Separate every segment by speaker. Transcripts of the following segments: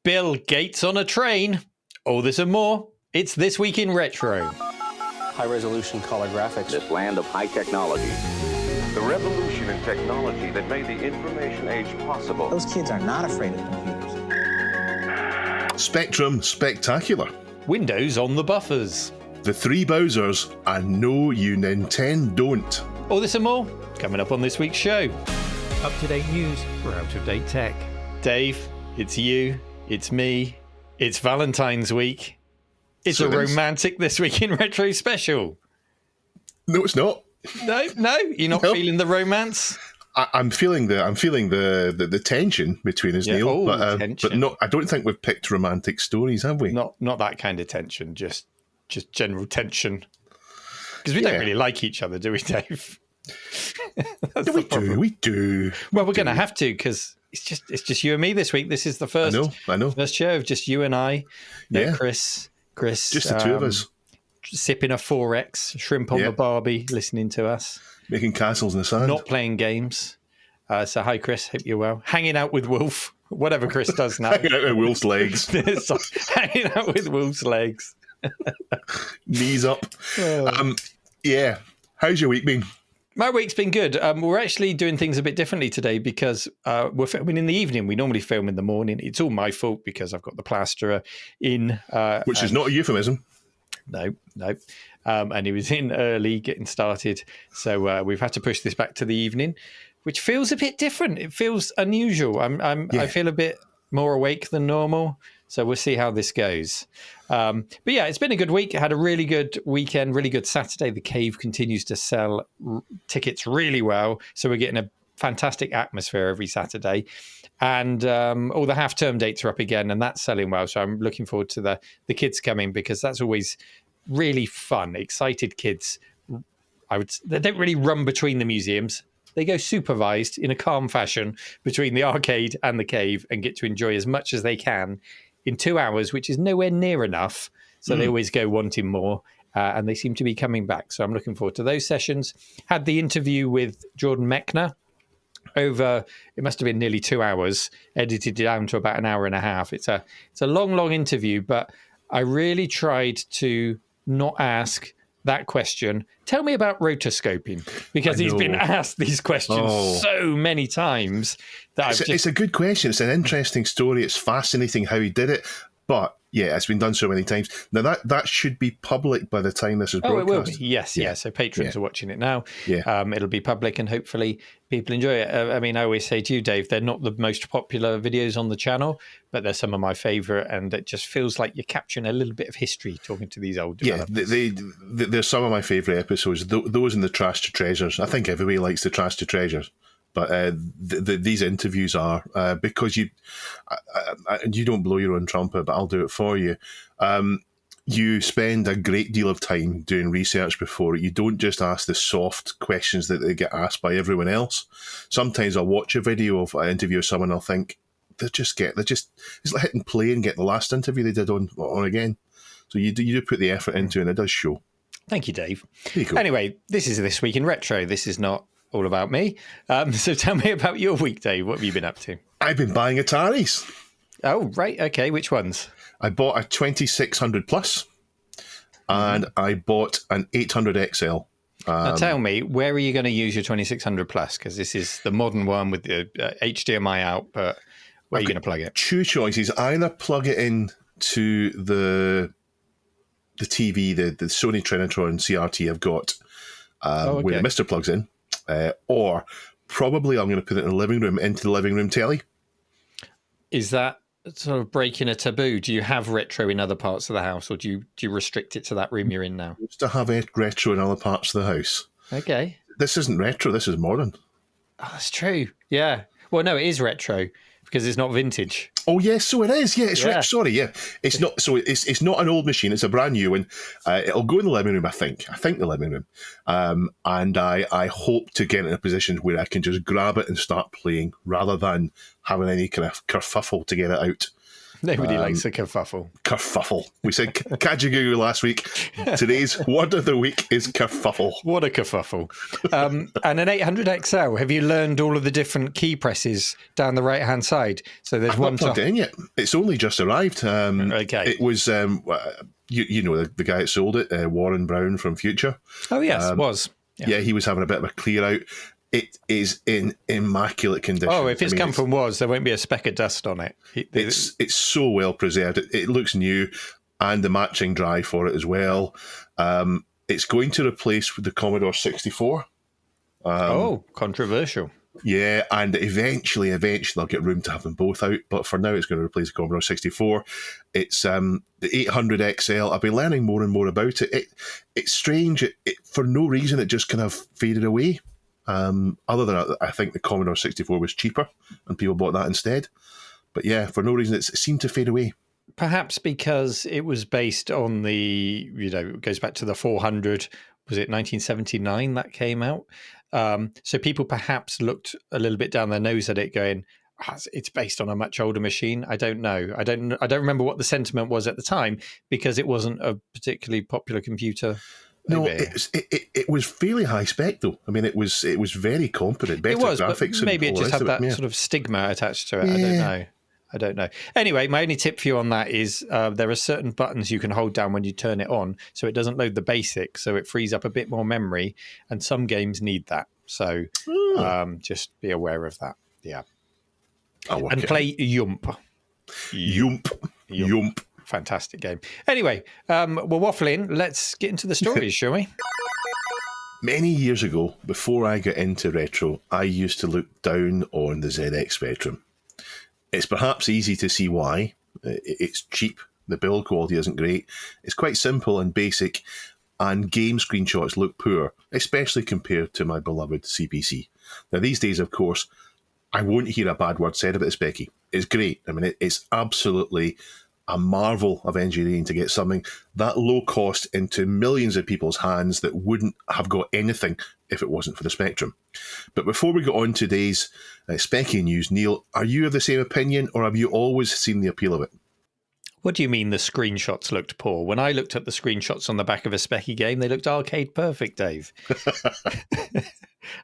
Speaker 1: Bill Gates on a train. All this and more. It's This Week in Retro.
Speaker 2: High-resolution color graphics.
Speaker 3: This land of high technology.
Speaker 4: The revolution in technology that made the information age possible.
Speaker 5: Those kids are not afraid of computers.
Speaker 6: Spectrum Spectacular.
Speaker 1: Windows on the buffers.
Speaker 6: The three Bowsers, and no, you Ninten-don't.
Speaker 1: All this and more coming up on this week's show.
Speaker 7: Up-to-date news for out-of-date tech.
Speaker 1: Dave, it's you, it's me, it's Valentine's week. It's
Speaker 6: So
Speaker 1: a
Speaker 6: it is.
Speaker 1: romantic This Week in Retro special.
Speaker 6: No, it's not.
Speaker 1: No, you're not
Speaker 6: No.
Speaker 1: feeling the romance?
Speaker 6: I'm feeling the tension between us,
Speaker 1: Yeah.
Speaker 6: Neil.
Speaker 1: Oh,
Speaker 6: but
Speaker 1: tension.
Speaker 6: no, I don't think we've picked romantic stories, have we?
Speaker 1: Not that kind of tension, just general tension. Because we don't really like each other, do we, Dave? That's
Speaker 6: We
Speaker 1: the problem.
Speaker 6: do. We do.
Speaker 1: Well, we're going to have to, because it's just you and me this week. This is the first
Speaker 6: I know.
Speaker 1: first show of just you and I. No
Speaker 6: Yeah.
Speaker 1: Chris,
Speaker 6: Just the two of us
Speaker 1: sipping a 4X, shrimp on the Barbie, listening to us,
Speaker 6: making castles in the sand.
Speaker 1: not playing games. So hi, Chris. Hope you're well. Hanging out with Wolf, whatever Chris does now.
Speaker 6: Hanging out with Wolf's legs,
Speaker 1: So, hanging out with Wolf's legs.
Speaker 6: knees up. Yeah. How's your week been?
Speaker 1: My week's been good. We're actually doing things a bit differently today because we're filming in the evening. We normally film in the morning. It's all my fault because I've got the plasterer in.
Speaker 6: Which is not a euphemism.
Speaker 1: No. And he was in early getting started. So we've had to push this back to the evening, which feels a bit different. It feels unusual. I feel a bit more awake than normal. So we'll see how this goes. But yeah, it's been a good week. I had a really good weekend, really good Saturday. The Cave continues to sell tickets really well. So we're getting a fantastic atmosphere every Saturday. And all the half-term dates are up again, and that's selling well. So I'm looking forward to the kids coming because that's always really fun. Excited kids. They don't really run between the museums. They go supervised in a calm fashion between the arcade and the cave and get to enjoy as much as they can in 2 hours, which is nowhere near enough. So they always go wanting more, and they seem to be coming back. So I'm looking forward to those sessions. Had the interview with Jordan Mechner over, it must have been nearly 2 hours, edited down to about an hour and a half. It's a long interview, but I really tried to not ask that question. Tell me about rotoscoping, because he's been asked these questions so many times that
Speaker 6: It's a good question. It's an interesting story. It's fascinating how he did it. But yeah, it's been done so many times. Now that should be public by the time this is broadcast.
Speaker 1: it will be. Yes. So patrons are watching it now.
Speaker 6: Yeah.
Speaker 1: It'll be public and hopefully people enjoy it. I always say to you, Dave, they're not the most popular videos on the channel, but they're some of my favourite, and it just feels like you're capturing a little bit of histree talking to these old developers.
Speaker 6: Yeah, they're some of my favourite episodes. Those and the Trash to Treasures. I think everybody likes the Trash to Treasures. But these interviews are because you don't blow your own trumpet, but I'll do it for you. You spend a great deal of time doing research before it. You don't just ask the soft questions that they get asked by everyone else. Sometimes I'll watch a video of an interview with someone, and I'll think it's like hitting play and get the last interview they did on again. So you do put the effort into it, and it does show.
Speaker 1: Thank you, Dave.
Speaker 6: There you go.
Speaker 1: Anyway, this is This Week in Retro. This is not all about me. So tell me about your week, Dave. What have you been up to?
Speaker 6: I've been buying Ataris.
Speaker 1: Oh, right. Okay. Which ones?
Speaker 6: I bought a 2600 Plus, and I bought an 800 XL.
Speaker 1: Now tell me, where are you going to use your 2600 Plus? Because this is the modern one with the HDMI out, but where are you going to plug it?
Speaker 6: Two choices. Either plug it in to the TV, the Sony Trinitron CRT I've got, where the Mister plugs in, or probably I'm going to put it in the living room, into the living room telly.
Speaker 1: Is that sort of breaking a taboo? Do you have retro in other parts of the house, or do you restrict it to that room you're in now?
Speaker 6: I used to have retro in other parts of the house.
Speaker 1: Okay.
Speaker 6: This isn't retro, this is modern.
Speaker 1: Oh, that's true. Yeah. Well, no, it is retro because it's not vintage.
Speaker 6: Oh yes, so it is. Yeah, it's right. Sorry, yeah, it's not. So it's not an old machine. It's a brand new one. It'll go in the living room. I think the living room. And I hope to get in a position where I can just grab it and start playing, rather than having any kind of kerfuffle to get it out.
Speaker 1: Nobody likes a kerfuffle.
Speaker 6: Kerfuffle. We said kajagoogoo last week. Today's word of the week is kerfuffle.
Speaker 1: What a kerfuffle. And an 800 XL. Have you learned all of the different key presses down the right-hand side? So there's
Speaker 6: I've
Speaker 1: one
Speaker 6: not plugged it in yet. It's only just arrived.
Speaker 1: Okay.
Speaker 6: It was, you know, the guy that sold it, Warren Brown from Future.
Speaker 1: Oh, yes, was.
Speaker 6: Yeah, he was having a bit of a clear out. It is in immaculate condition.
Speaker 1: Oh, if it's come from Woz, there won't be a speck of dust on it.
Speaker 6: It's so well preserved. It looks new, and the matching drive for it as well. It's going to replace the Commodore 64.
Speaker 1: Controversial.
Speaker 6: Yeah, and eventually they'll get room to have them both out. But for now, it's going to replace the Commodore 64. It's the 800 XL. I've been learning more and more about it. It's strange. For no reason, it just kind of faded away. Other than I think the Commodore 64 was cheaper and people bought that instead. But yeah, for no reason, it seemed to fade away.
Speaker 1: Perhaps because it was based on it goes back to the 400. Was it 1979 that came out? So people perhaps looked a little bit down their nose at it going, it's based on a much older machine. I don't know. I don't remember what the sentiment was at the time because it wasn't a particularly popular computer.
Speaker 6: No, it was fairly high spec though. I mean, it was very competent, better graphics.
Speaker 1: But maybe it just had that sort of stigma attached to it.
Speaker 6: Yeah.
Speaker 1: I don't know. Anyway, my only tip for you on that is there are certain buttons you can hold down when you turn it on, so it doesn't load the basic, so it frees up a bit more memory, and some games need that. So just be aware of that. Yeah. And play Yump.
Speaker 6: Yump.
Speaker 1: Fantastic game. Anyway, we're waffling. Let's get into the stories, shall we?
Speaker 6: Many years ago, before I got into retro, I used to look down on the ZX Spectrum. It's perhaps easy to see why. It's cheap. The build quality isn't great. It's quite simple and basic, and game screenshots look poor, especially compared to my beloved CPC. Now, these days, of course, I won't hear a bad word said about this, Becky. It's great. I mean, it's absolutely a marvel of engineering to get something that low cost into millions of people's hands that wouldn't have got anything if it wasn't for the Spectrum. But before we go on today's Specky news, Neil, are you of the same opinion, or have you always seen the appeal of it?
Speaker 1: What do you mean the screenshots looked poor? When I looked at the screenshots on the back of a Specky game, they looked arcade perfect, Dave.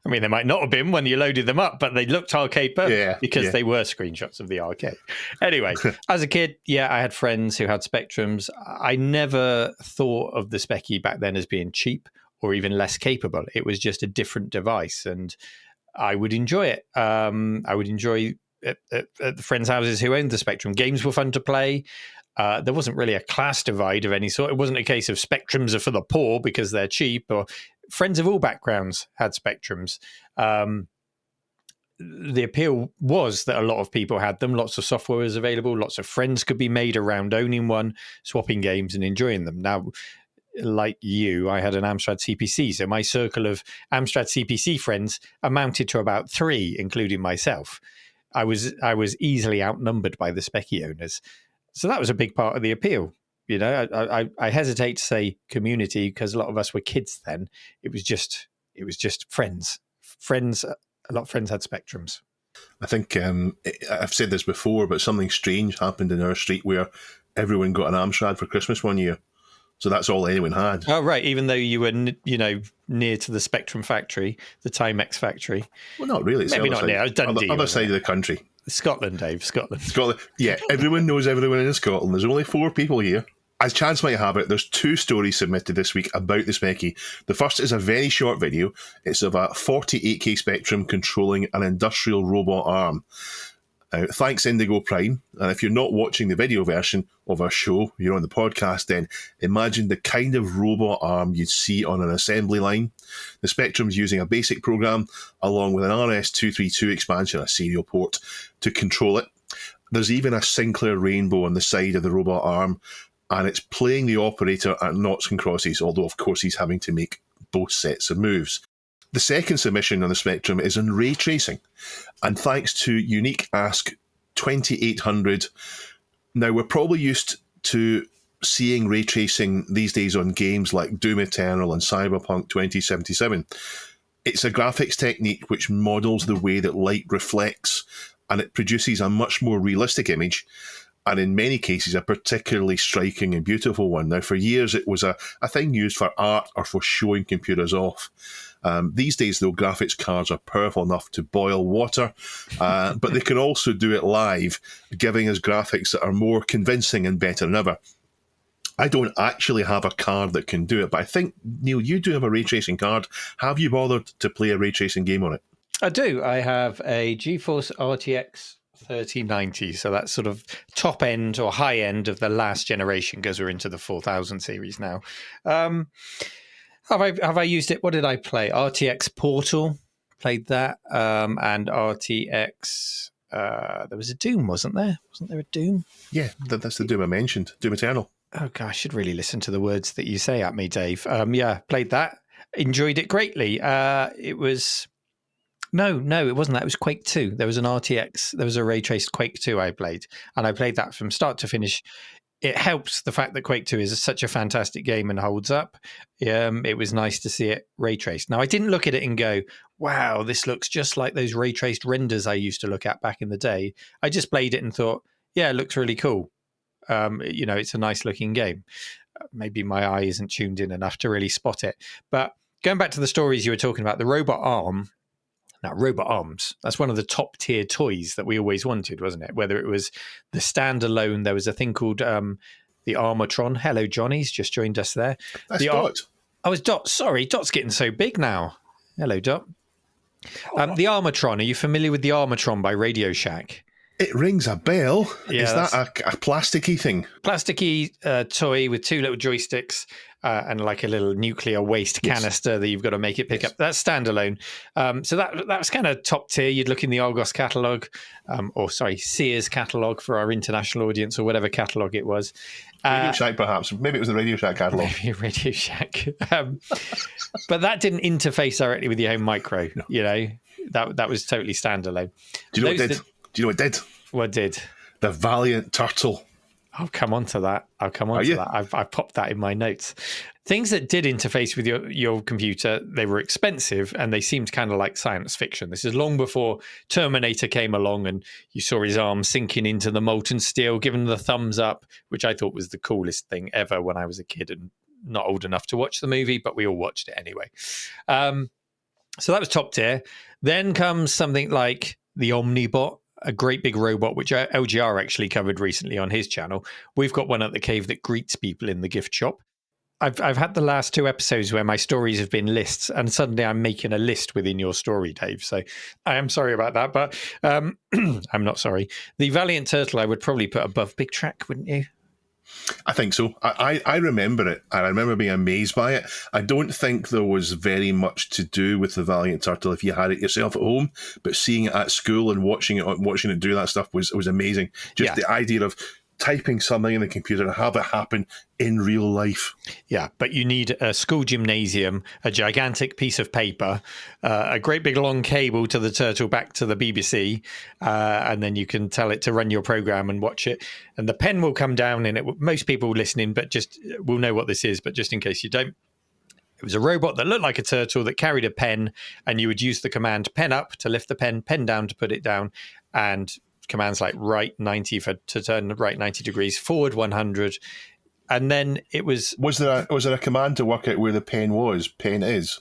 Speaker 1: I mean, they might not have been when you loaded them up, but they looked arcade perfect because they were screenshots of the arcade. Anyway, as a kid, I had friends who had Spectrums. I never thought of the Specky back then as being cheap or even less capable. It was just a different device, and I would enjoy it. I would enjoy at the friends' houses who owned the Spectrum. Games were fun to play. There wasn't really a class divide of any sort. It wasn't a case of Spectrums are for the poor because they're cheap, or friends of all backgrounds had Spectrums. The appeal was that a lot of people had them. Lots of software was available. Lots of friends could be made around owning one, swapping games and enjoying them. Now, like you, I had an Amstrad CPC, so my circle of Amstrad CPC friends amounted to about 3, including myself. I was easily outnumbered by the Specky owners. So that was a big part of the appeal. You know, I hesitate to say community because a lot of us were kids then. It was just friends. A lot of friends had Spectrums.
Speaker 6: I think I've said this before, but something strange happened in our street where everyone got an Amstrad for Christmas one year. So that's all anyone had.
Speaker 1: Oh, right. Even though you were, near to the Spectrum factory, the Timex factory.
Speaker 6: Well, not really. It's
Speaker 1: maybe not near. Dundee.
Speaker 6: Other side of the country.
Speaker 1: Scotland, Dave. Scotland.
Speaker 6: Yeah, everyone knows everyone in Scotland. There's only 4 people here. As chance might have it, there's 2 stories submitted this week about the Specky. The first is a very short video. It's of a 48K Spectrum controlling an industrial robot arm. Thanks, Indigo Prime. And if you're not watching the video version of our show, you're on the podcast, then imagine the kind of robot arm you'd see on an assembly line. The Spectrum's using a basic program along with an RS-232 expansion, a serial port, to control it. There's even a Sinclair rainbow on the side of the robot arm, and it's playing the operator at noughts and crosses, although of course he's having to make both sets of moves. The second submission on the Spectrum is on ray tracing, and thanks to Unique Ask 2800. Now, we're probably used to seeing ray tracing these days on games like Doom Eternal and Cyberpunk 2077. It's a graphics technique which models the way that light reflects, and it produces a much more realistic image. and in many cases a particularly striking and beautiful one. Now, for years it was a thing used for art or for showing computers off. These days, though, graphics cards are powerful enough to boil water, but they can also do it live, giving us graphics that are more convincing and better than ever. I don't actually have a card that can do it, but I think, Neil, you do have a ray tracing card. Have you bothered to play a ray tracing game on it?
Speaker 1: I do. I have a GeForce RTX 3090, so that's sort of top end or high end of the last generation, because we're into the 4000 series now. Have I used it? What did I play? RTX Portal, played that, and RTX. There was a Doom, wasn't there? Wasn't there a Doom?
Speaker 6: Yeah, that's the Doom I mentioned, Doom Eternal.
Speaker 1: Oh, gosh, I should really listen to the words that you say at me, Dave. Yeah, played that. Enjoyed it greatly. It was... No, it wasn't that. It was Quake 2. There was an RTX. There was a ray-traced Quake 2 I played. And I played that from start to finish. It helps the fact that Quake 2 is such a fantastic game and holds up. It was nice to see it ray-traced. Now, I didn't look at it and go, wow, this looks just like those ray-traced renders I used to look at back in the day. I just played it and thought, yeah, it looks really cool. It's a nice looking game. Maybe my eye isn't tuned in enough to really spot it. But going back to the stories you were talking about, the robot arm. Now, robot arms, that's one of the top tier toys that we always wanted, wasn't it? Whether it was the standalone, there was a thing called the Armatron. Hello, Johnny's just joined us there.
Speaker 6: That's Dot.
Speaker 1: Oh, it's Dot. Sorry, Dot's getting so big now. Hello, Dot. The Armatron, are you familiar with the Armatron by Radio Shack?
Speaker 6: It rings a bell.
Speaker 1: Yeah,
Speaker 6: is that a plasticky thing?
Speaker 1: Plasticky toy with two little joysticks and like a little nuclear waste canister that you've got to make it pick up. That's standalone. So that was kind of top tier. You'd look in the Argos catalogue, Sears catalogue for our international audience, or whatever catalogue it was.
Speaker 6: Radio Shack, perhaps. Maybe it was the Radio Shack catalogue.
Speaker 1: Maybe Radio Shack. But that didn't interface directly with your home micro. No. You know, that was totally standalone.
Speaker 6: Do you know what it did? Do you know what it did?
Speaker 1: What did?
Speaker 6: The Valiant Turtle.
Speaker 1: I'll come on to that. I've popped that in my notes. Things that did interface with your computer, they were expensive and they seemed kind of like science fiction. This is long before Terminator came along and you saw his arm sinking into the molten steel, giving the thumbs up, which I thought was the coolest thing ever when I was a kid and not old enough to watch the movie, but we all watched it anyway. So that was top tier. Then comes something like the Omnibot, a great big robot, which LGR actually covered recently on his channel. We've got one at the cave that greets people in the gift shop. I've had the last two episodes where my stories have been lists, and suddenly I'm making a list within your story, Dave. So I am sorry about that, but I'm not sorry. The Valiant Turtle I would probably put above Big Track, wouldn't you?
Speaker 6: I think so. I remember it, and I remember being amazed by it. I don't think there was very much to do with the Valiant Turtle if you had it yourself at home, but seeing it at school and watching it do that stuff was amazing. Just the idea of typing something in the computer and have it happen in real life. Yeah,
Speaker 1: but you need a school gymnasium, a gigantic piece of paper, a great big long cable to the turtle back to the BBC, and then you can tell it to run your program and watch it. And the pen will come down, and most people listening but just will know what this is, but just in case you don't, it was a robot that looked like a turtle that carried a pen, and you would use the command pen up to lift the pen down to put it down, and commands like right 90 to turn right 90 degrees, forward 100, and then it was
Speaker 6: there a command to work out where the pen was? Pen is,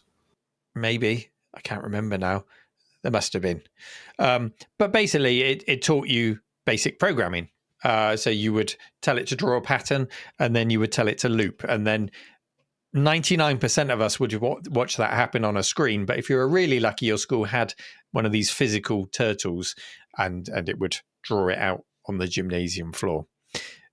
Speaker 1: maybe, I can't remember now. There must have been, but basically it taught you basic programming. So you would tell it to draw a pattern, and then you would tell it to loop, and then 99% of us would watch that happen on a screen. But if you were really lucky, your school had one of these physical turtles, and it would draw it out on the gymnasium floor.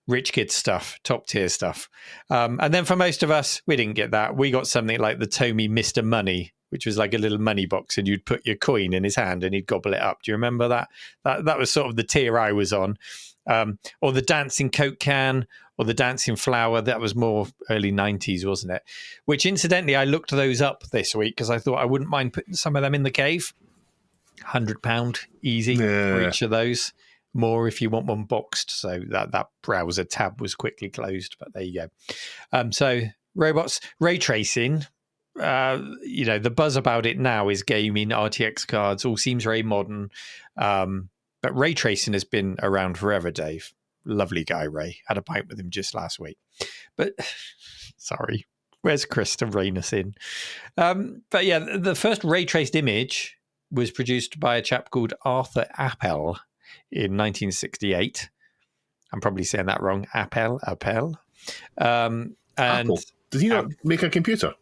Speaker 1: Rich kid stuff, top tier stuff. And then for most of us, we didn't get that. We got something like the Tomy Mr. Money, which was like a little money box, and you'd put your coin in his hand and he'd gobble it up. Do you remember that? That was sort of the tier I was on. Or the dancing Coke can, or the dancing flower. That was more early 90s, wasn't it? Which incidentally, I looked those up this week because I thought I wouldn't mind putting some of them in the cave. £100 easy for each of those. More if you want one boxed. So that browser tab was quickly closed, but there you go. So robots, ray tracing. The buzz about it now is gaming, RTX cards, all seems very modern. But ray tracing has been around forever, Dave. lovely guy, Ray. Had a pint with him just last week. But sorry, where's Chris to rein us in? But yeah, the first ray traced image was produced by a chap called Arthur Appel in 1968. I'm probably saying that wrong. Appel. And
Speaker 6: Apple. Did he not make a computer?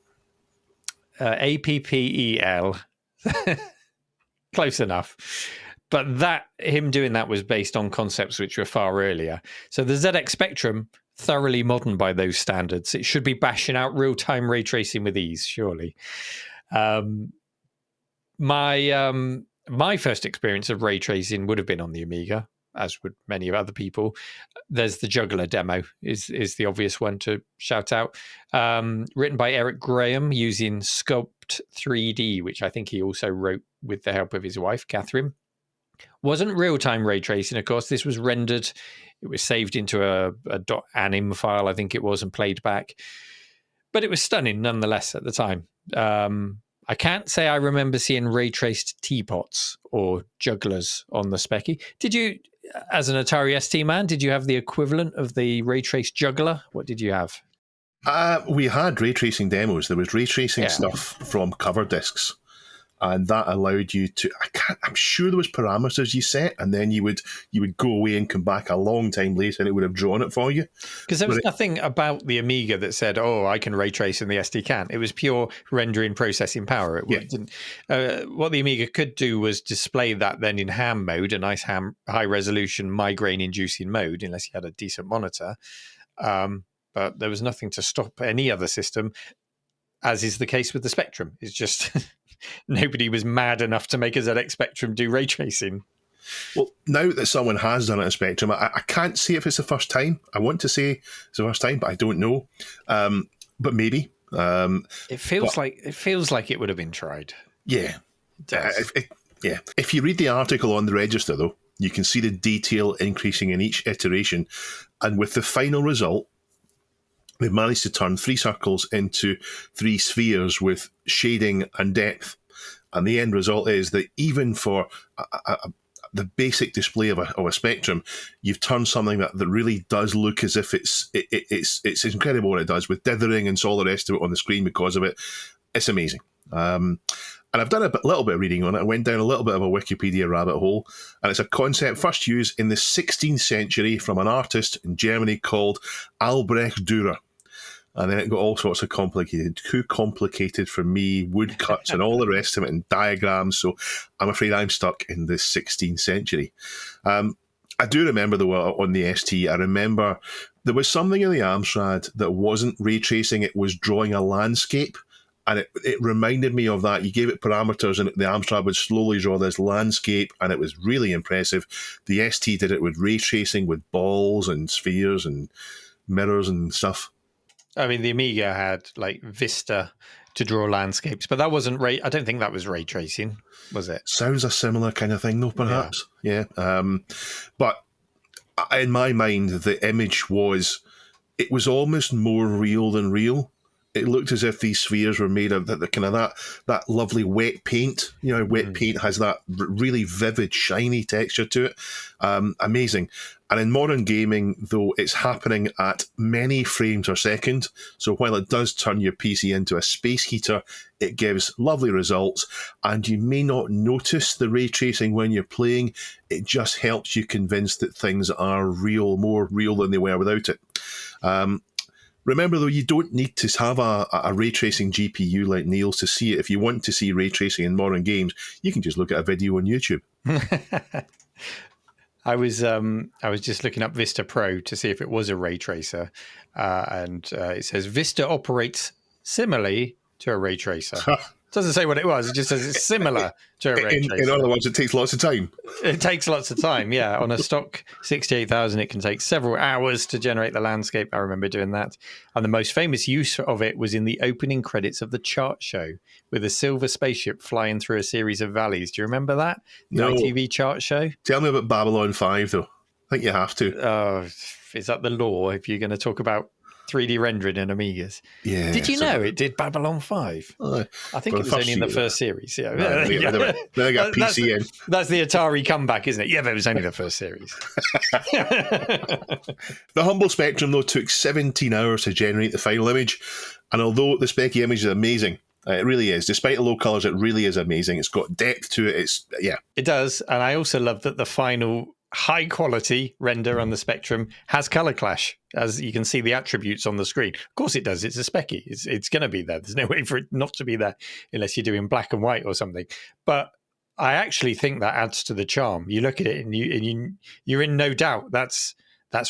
Speaker 1: Appel. Close enough. But him doing that was based on concepts which were far earlier. So the ZX Spectrum, thoroughly modern by those standards. It should be bashing out real-time ray tracing with ease, surely. My first experience of ray tracing would have been on the Amiga, as would many other people. There's the Juggler demo is the obvious one to shout out. Written by Eric Graham using Sculpt 3D, which I think he also wrote with the help of his wife, Catherine. Wasn't real-time ray tracing, of course. This was rendered. It was saved into a .anim file, I think it was, and played back. But it was stunning nonetheless at the time. I can't say I remember seeing ray-traced teapots or jugglers on the Specky. Did you, as an Atari ST man, did you have the equivalent of the ray-traced juggler? What did you have?
Speaker 6: We had ray-tracing demos. There was ray-tracing stuff from cover discs. And that allowed you to, I'm sure there was parameters you set, and then you would go away and come back a long time later and it would have drawn it for you.
Speaker 1: Because there was nothing about the Amiga that said, oh, I can ray trace and the SD can't. It was pure rendering processing power. Didn't. What the Amiga could do was display that then in ham mode, a nice high resolution migraine inducing mode, unless you had a decent monitor. But there was nothing to stop any other system, as is the case with the Spectrum. It's just nobody was mad enough to make a ZX Spectrum do ray tracing.
Speaker 6: Well, now that someone has done it at Spectrum, I can't say if it's the first time. I want to say it's the first time, but I don't know. But maybe.
Speaker 1: It feels like it would have been tried.
Speaker 6: Yeah.
Speaker 1: It does.
Speaker 6: If you read the article on the register, though, you can see the detail increasing in each iteration. And with the final result, they've managed to turn 3 circles into 3 spheres with shading and depth. And the end result is that even for the basic display of a Spectrum, you've turned something that really does look as if it's incredible what it does, with dithering and all the rest of it on the screen because of it. It's amazing. And I've done a little bit of reading on it. I went down a little bit of a Wikipedia rabbit hole, and it's a concept first used in the 16th century from an artist in Germany called Albrecht Dürer. And then it got all sorts of complicated, too complicated for me, woodcuts and all the rest of it, and diagrams. So I'm afraid I'm stuck in the 16th century. I do remember, though, on the ST, I remember there was something in the Amstrad that wasn't ray tracing, it was drawing a landscape. And it reminded me of that. You gave it parameters and the Amstrad would slowly draw this landscape, and it was really impressive. The ST did it with ray tracing, with balls and spheres and mirrors and stuff.
Speaker 1: I mean, the Amiga had like Vista to draw landscapes, but that wasn't I don't think that was ray tracing, was it?
Speaker 6: Sounds a similar kind of thing, though, perhaps. Yeah. But in my mind, the image was almost more real than real. It looked as if these spheres were made of that lovely wet paint. You know, wet paint has that really vivid, shiny texture to it. Amazing. And in modern gaming, though, it's happening at many frames per second. So while it does turn your PC into a space heater, it gives lovely results. And you may not notice the ray tracing when you're playing. It just helps you convince that things are real, more real than they were without it. Remember, though, you don't need to have a ray tracing GPU like Neil's to see it. If you want to see ray tracing in modern games, you can just look at a video on YouTube.
Speaker 1: I was just looking up Vista Pro to see if it was a ray tracer, and it says Vista operates similarly to a ray tracer. It doesn't say what it was. It just says it's similar to a ray tracer.
Speaker 6: In other words, it takes lots of time.
Speaker 1: It takes lots of time, yeah. On a stock 68,000, it can take several hours to generate the landscape. I remember doing that. And the most famous use of it was in the opening credits of the Chart Show, with a silver spaceship flying through a series of valleys. Do you remember that? The ITV Chart Show?
Speaker 6: Tell me about Babylon 5, though. I think you have to.
Speaker 1: Oh, is that the law if you're going to talk about 3D rendering in Amigas.
Speaker 6: Yeah.
Speaker 1: Did you know it did Babylon 5? I think it was only in the first series. Yeah.
Speaker 6: Then I got PC in.
Speaker 1: That's the Atari comeback, isn't it? Yeah, but it was only the first series.
Speaker 6: The humble Spectrum, though, took 17 hours to generate the final image. And although the specky image is amazing, it really is. Despite the low colours, it really is amazing. It's got depth to it. It
Speaker 1: does. And I also love that the final high quality render on the Spectrum has color clash, as you can see the attributes on the screen. Of course it does. It's a specky. It's going to be there. There's no way for it not to be there unless you're doing black and white or something. But I actually think that adds to the charm. You look at it and you're in no doubt that's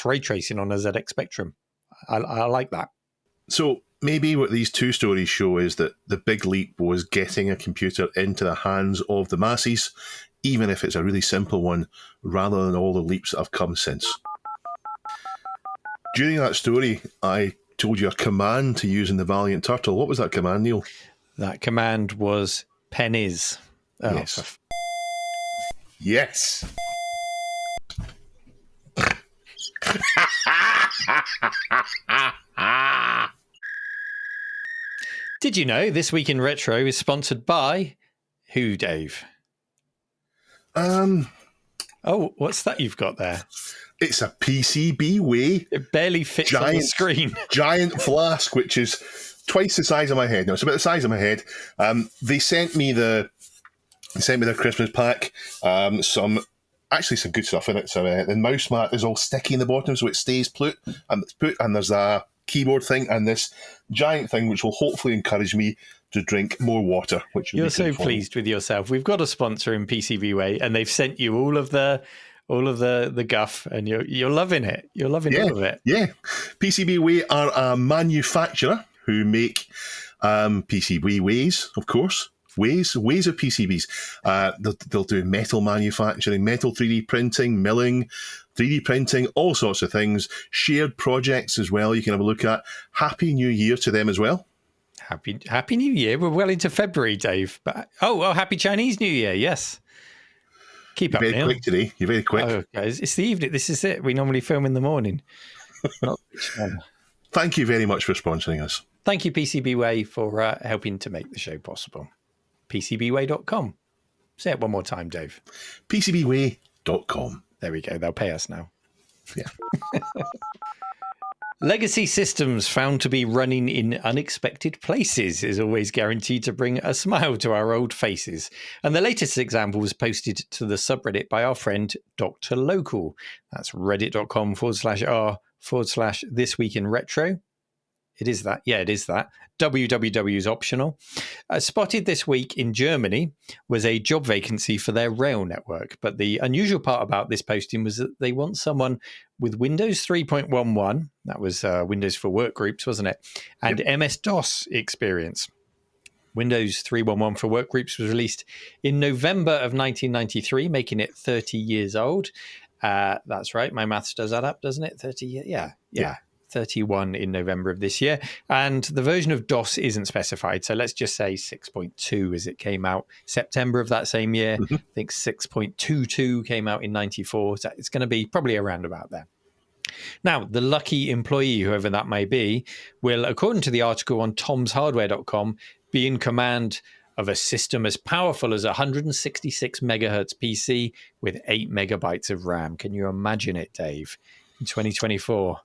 Speaker 1: ray tracing on a ZX Spectrum. I like that.
Speaker 6: So maybe what these two stories show is that the big leap was getting a computer into the hands of the masses, even if it's a really simple one, rather than all the leaps that have come since. During that story, I told you a command to use in the Valiant Turtle. What was that command, Neil?
Speaker 1: That command was pennies. Oh,
Speaker 6: yes. Yes.
Speaker 1: Did you know This Week in Retro is sponsored by who, Dave? Oh, what's that you've got there?
Speaker 6: It's a PCB Way.
Speaker 1: It barely fits on the screen.
Speaker 6: Giant flask, which is twice the size of my head. No, it's about the size of my head. They sent me their Christmas pack. Some good stuff in it. So the mouse mat is all sticky in the bottom, so it stays put. And there's a keyboard thing and this giant thing, which will hopefully encourage me to drink more water. Which
Speaker 1: you're so pleased with yourself. We've got a sponsor in PCB Way, and they've sent you all of the guff, and you're loving it. You're loving all of it.
Speaker 6: Yeah, PCB Way are a manufacturer who make PCB ways, of course. Ways of PCBs. They'll do metal manufacturing, metal 3D printing, milling, 3D printing, all sorts of things. Shared projects as well. You can have a look at. Happy New Year to them as well.
Speaker 1: Happy New Year. We're well into February, Dave. But Happy Chinese New Year. Yes. Keep up,
Speaker 6: Neil.
Speaker 1: Neil.
Speaker 6: Quick today. You're very quick.
Speaker 1: Oh, guys, it's the evening. This is it. We normally film in the morning.
Speaker 6: Thank you very much for sponsoring us.
Speaker 1: Thank you, PCB Way, for helping to make the show possible. PCBWay.com. Say it one more time, Dave.
Speaker 6: PCBWay.com.
Speaker 1: There we go. They'll pay us now.
Speaker 6: Yeah.
Speaker 1: Legacy systems found to be running in unexpected places is always guaranteed to bring a smile to our old faces. And the latest example was posted to the subreddit by our friend Dr. Local. That's reddit.com/r/thisweekinretro. It is that. Yeah, it is that. www is optional. Spotted this week in Germany was a job vacancy for their rail network. But the unusual part about this posting was that they want someone with Windows 3.11. That was Windows for Workgroups, wasn't it? And MS-DOS experience. Windows 3.11 for Workgroups was released in November of 1993, making it 30 years old. That's right. My maths does add up, doesn't it? 30 years. Yeah. 31 in November of this year. And the version of DOS isn't specified. So let's just say 6.2 as it came out September of that same year. I think 6.22 came out in 94. So it's going to be probably around about there. Now, the lucky employee, whoever that may be, will, according to the article on tomshardware.com, be in command of a system as powerful as a 166 megahertz PC with 8 megabytes of RAM. Can you imagine it, Dave, in 2024?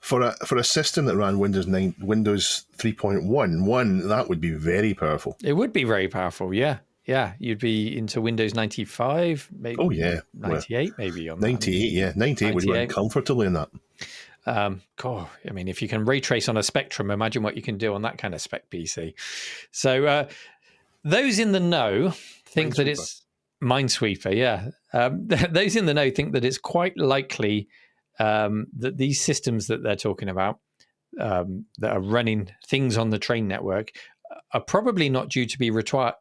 Speaker 6: For a system that ran Windows 3.11, that would be very powerful.
Speaker 1: It would be very powerful, yeah. Yeah, you'd be into Windows 95, maybe.
Speaker 6: Oh, yeah.
Speaker 1: 98, maybe. On
Speaker 6: 98, yeah. 98 would run comfortably in that.
Speaker 1: God, I mean, if you can ray trace on a Spectrum, imagine what you can do on that kind of spec PC. So those in the know think that it's... Minesweeper, yeah. Those in the know think that it's quite likely... that these systems that they're talking about that are running things on the train network are probably not due to be retired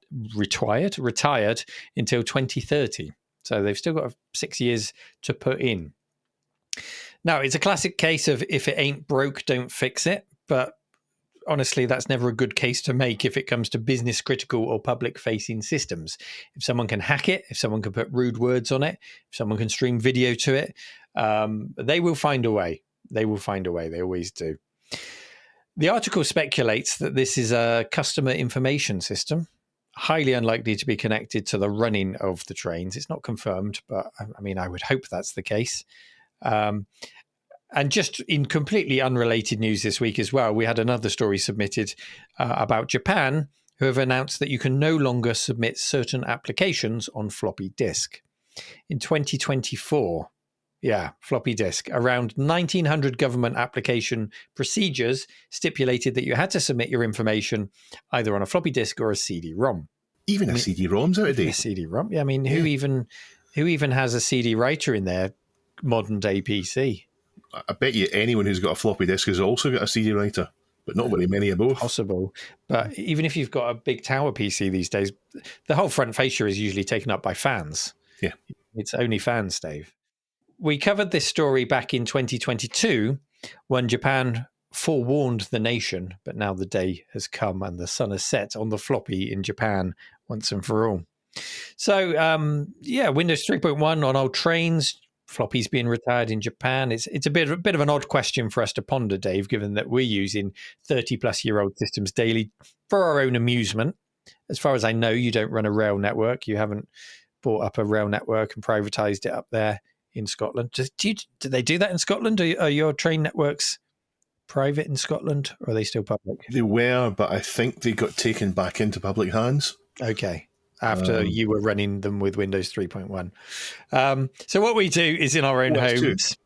Speaker 1: until 2030. So they've still got 6 years to put in. Now, it's a classic case of if it ain't broke, don't fix it. But honestly, that's never a good case to make if it comes to business critical or public facing systems. If someone can hack it, if someone can put rude words on it, if someone can stream video to it, they will find a way. They will find a way. They always do. The article speculates that this is a customer information system, highly unlikely to be connected to the running of the trains. It's not confirmed, but I mean, I would hope that's the case. And just in completely unrelated news this week as well, we had another story submitted about Japan, who have announced that you can no longer submit certain applications on floppy disk. In 2024, floppy disk, around 1,900 government application procedures stipulated that you had to submit your information either on a floppy disk or a CD-ROM.
Speaker 6: Even a CD-ROM's out of date.
Speaker 1: A CD-ROM? Yeah, I mean, who even has a CD writer in their modern-day PC?
Speaker 6: I bet you anyone who's got a floppy disk has also got a CD writer, but not very many of both.
Speaker 1: Possible. But even if you've got a big tower PC these days, the whole front fascia is usually taken up by fans.
Speaker 6: Yeah.
Speaker 1: It's only fans, Dave. We covered this story back in 2022 when Japan forewarned the nation, but now the day has come and the sun has set on the floppy in Japan once and for all. So, Windows 3.1 on old trains, floppies being retired in Japan. It's a bit of an odd question for us to ponder, Dave, given that we're using 30-plus-year-old systems daily for our own amusement. As far as I know, you don't run a rail network. You haven't bought up a rail network and privatized it up there in Scotland. Do they do that in Scotland? Are your train networks private in Scotland, or are they still public?
Speaker 6: They were, but I think they got taken back into public hands.
Speaker 1: Okay. After you were running them with Windows 3.1. So what we do is in our own homes.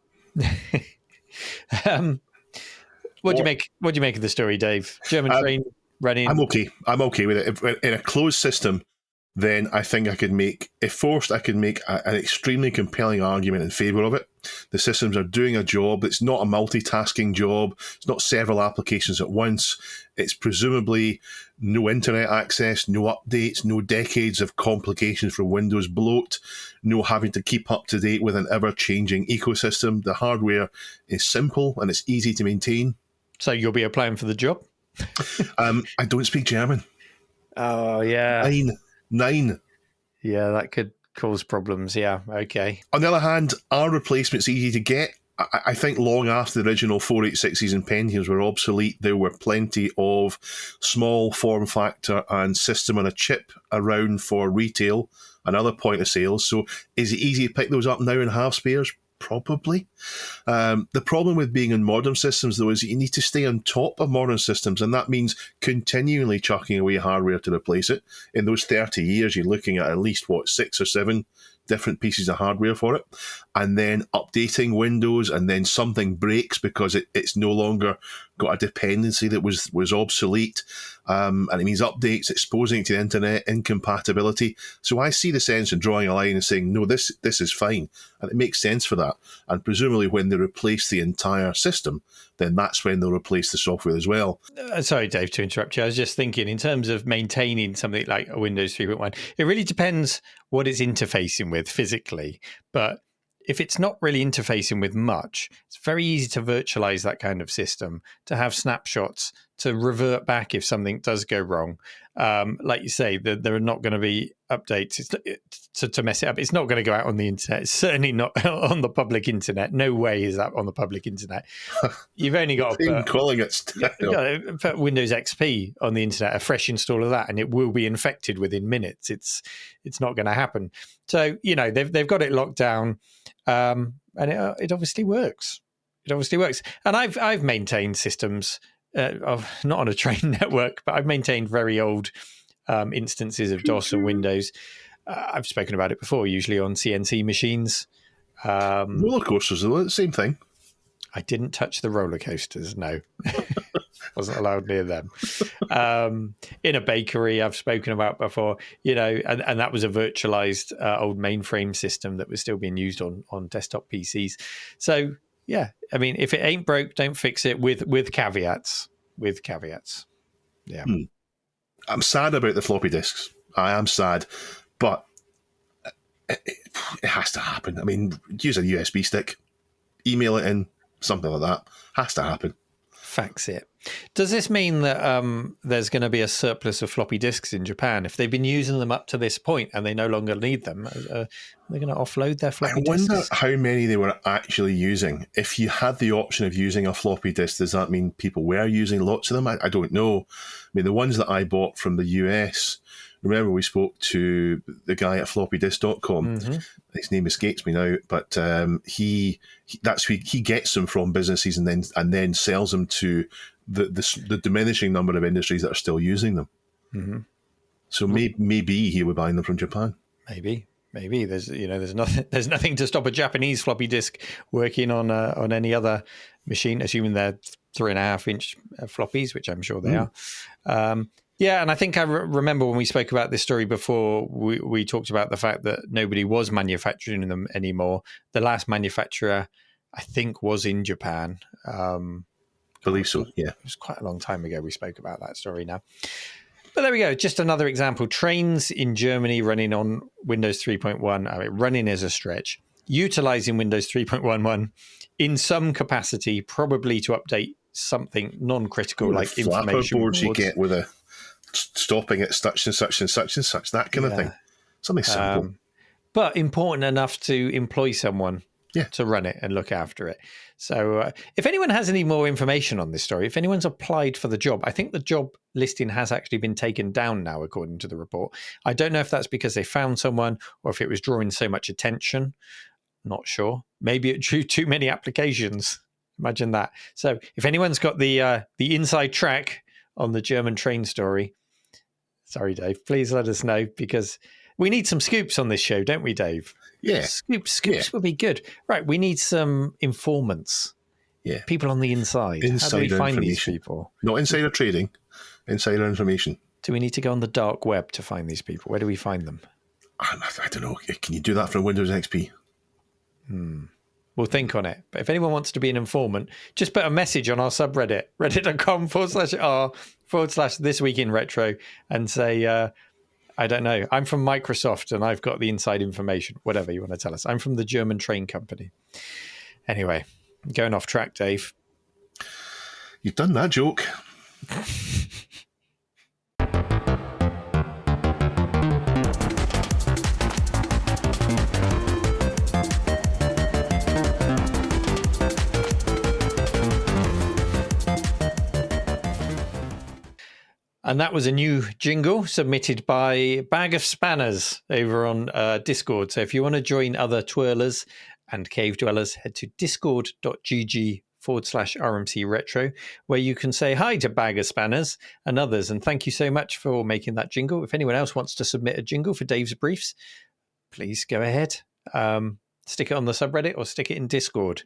Speaker 1: What do you make of the story, Dave? German train running.
Speaker 6: I'm okay with it. If in a closed system, then I think I could make, if forced, I could make an extremely compelling argument in favour of it. The systems are doing a job. It's not a multitasking job. It's not several applications at once. It's presumably no internet access, no updates, no decades of complications from Windows bloat, no having to keep up to date with an ever-changing ecosystem. The hardware is simple and it's easy to maintain.
Speaker 1: So you'll be applying for the job?
Speaker 6: I don't speak German.
Speaker 1: Oh, yeah.
Speaker 6: Nine.
Speaker 1: Yeah, that could cause problems. Yeah, okay.
Speaker 6: On the other hand, are replacements easy to get? I think long after the original 486s and Pentiums were obsolete, there were plenty of small form factor and system on a chip around for retail and other point of sales. So is it easy to pick those up now and have spares? Probably. The problem with being in modern systems, though, is that you need to stay on top of modern systems, and that means continually chucking away hardware to replace it. In those 30 years, you're looking at least, 6 or 7 different pieces of hardware for it, and then updating Windows, and then something breaks because it's no longer got a dependency that was obsolete, and it means updates, exposing it to the internet, incompatibility. So I see the sense in drawing a line and saying, no, this is fine, and it makes sense for that. And presumably when they replace the entire system, then that's when they'll replace the software as well.
Speaker 1: Sorry, Dave, to interrupt you. I was just thinking, in terms of maintaining something like a Windows 3.1, it really depends what it's interfacing with physically. But if it's not really interfacing with much, it's very easy to virtualize that kind of system, to have snapshots, to revert back if something does go wrong. Like you say, there are not going to be updates to mess it up. It's not going to go out on the internet. It's certainly not on the public internet. No way is that on the public internet. You've only got to put Windows XP on the internet, a fresh install of that, and it will be infected within minutes. It's not going to happen. So, they've got it locked down, and it obviously works. It obviously works. And I've maintained systems not on a train network, but I've maintained very old instances of DOS and Windows. I've spoken about it before, usually on CNC machines.
Speaker 6: Roller coasters, though, same thing.
Speaker 1: I didn't touch the roller coasters, no. Wasn't allowed near them. In a bakery, I've spoken about before, and that was a virtualized old mainframe system that was still being used on desktop PCs. So, yeah, I mean, if it ain't broke, don't fix it with caveats. With caveats. Yeah.
Speaker 6: I'm sad about the floppy disks. I am sad, but it has to happen. I mean, use a USB stick, email it in, something like that. Has to happen.
Speaker 1: fax it. Does this mean that there's going to be a surplus of floppy disks in Japan? If they've been using them up to this point and they no longer need them, they're going to offload their floppy disks?
Speaker 6: I wonder how many they were actually using. If you had the option of using a floppy disk, does that mean people were using lots of them? I don't know. I mean, the ones that I bought from the US, remember we spoke to the guy at floppydisk.com. Mm-hmm. His name escapes me now, but he gets them from businesses and then sells them to the diminishing number of industries that are still using them. Mm-hmm. So maybe he would buy them from Japan.
Speaker 1: Maybe there's nothing to stop a Japanese floppy disk working on any other machine, assuming they're 3.5-inch floppies, which I'm sure they are. Yeah, and I think I remember when we spoke about this story before, we talked about the fact that nobody was manufacturing them anymore. The last manufacturer, I think, was in Japan.
Speaker 6: Believe so, yeah.
Speaker 1: It was quite a long time ago we spoke about that story now. But there we go. Just another example. Trains in Germany running on Windows 3.1. I mean, running is a stretch. Utilizing Windows 3.11 in some capacity, probably to update something non-critical like information
Speaker 6: boards
Speaker 1: boards.
Speaker 6: You get with a stopping at such and such and such and such, that kind of thing. Something simple.
Speaker 1: But important enough to employ someone to run it and look after it. So if anyone has any more information on this story, if anyone's applied for the job, I think the job listing has actually been taken down now, according to the report. I don't know if that's because they found someone or if it was drawing so much attention. Not sure. Maybe it drew too many applications. Imagine that. So if anyone's got the inside track on the German train story, sorry, Dave, please let us know, because we need some scoops on this show, don't we, Dave?
Speaker 6: Yeah.
Speaker 1: Scoops would be good. Right, we need some informants.
Speaker 6: Yeah.
Speaker 1: People on the inside. How do we find these people?
Speaker 6: Not insider trading, insider information.
Speaker 1: Do we need to go on the dark web to find these people? Where do we find them?
Speaker 6: I don't know. Can you do that from Windows XP?
Speaker 1: We'll think on it. But if anyone wants to be an informant, just put a message on our subreddit, reddit.com/r/thisweekinretro, and say, I don't know, I'm from Microsoft and I've got the inside information, whatever you want to tell us. I'm from the German train company. Anyway, going off track, Dave.
Speaker 6: You've done that joke.
Speaker 1: And that was a new jingle submitted by Bag of Spanners over on Discord. So if you want to join other twirlers and cave dwellers, head to discord.gg/RMC Retro, where you can say hi to Bag of Spanners and others. And thank you so much for making that jingle. If anyone else wants to submit a jingle for Dave's Briefs, please go ahead. Stick it on the subreddit or stick it in Discord.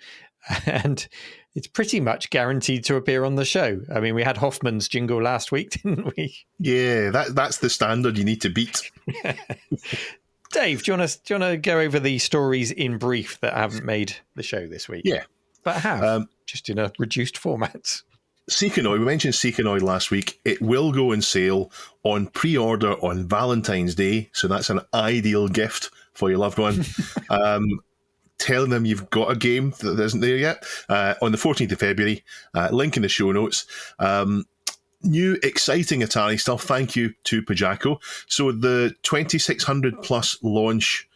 Speaker 1: And it's pretty much guaranteed to appear on the show. I mean, we had Hoffman's jingle last week, didn't we?
Speaker 6: Yeah, that's the standard you need to beat.
Speaker 1: Dave, do you want to go over the stories in brief that haven't made the show this week?
Speaker 6: Yeah.
Speaker 1: But have, just in a reduced format.
Speaker 6: Seekanoid, we mentioned Seekanoid last week. It will go on sale on pre-order on Valentine's Day, so that's an ideal gift for your loved one. Telling them you've got a game that isn't there yet on the 14th of February. Link in the show notes. New exciting Atari stuff. Thank you to Pajako. So the 2600 plus launch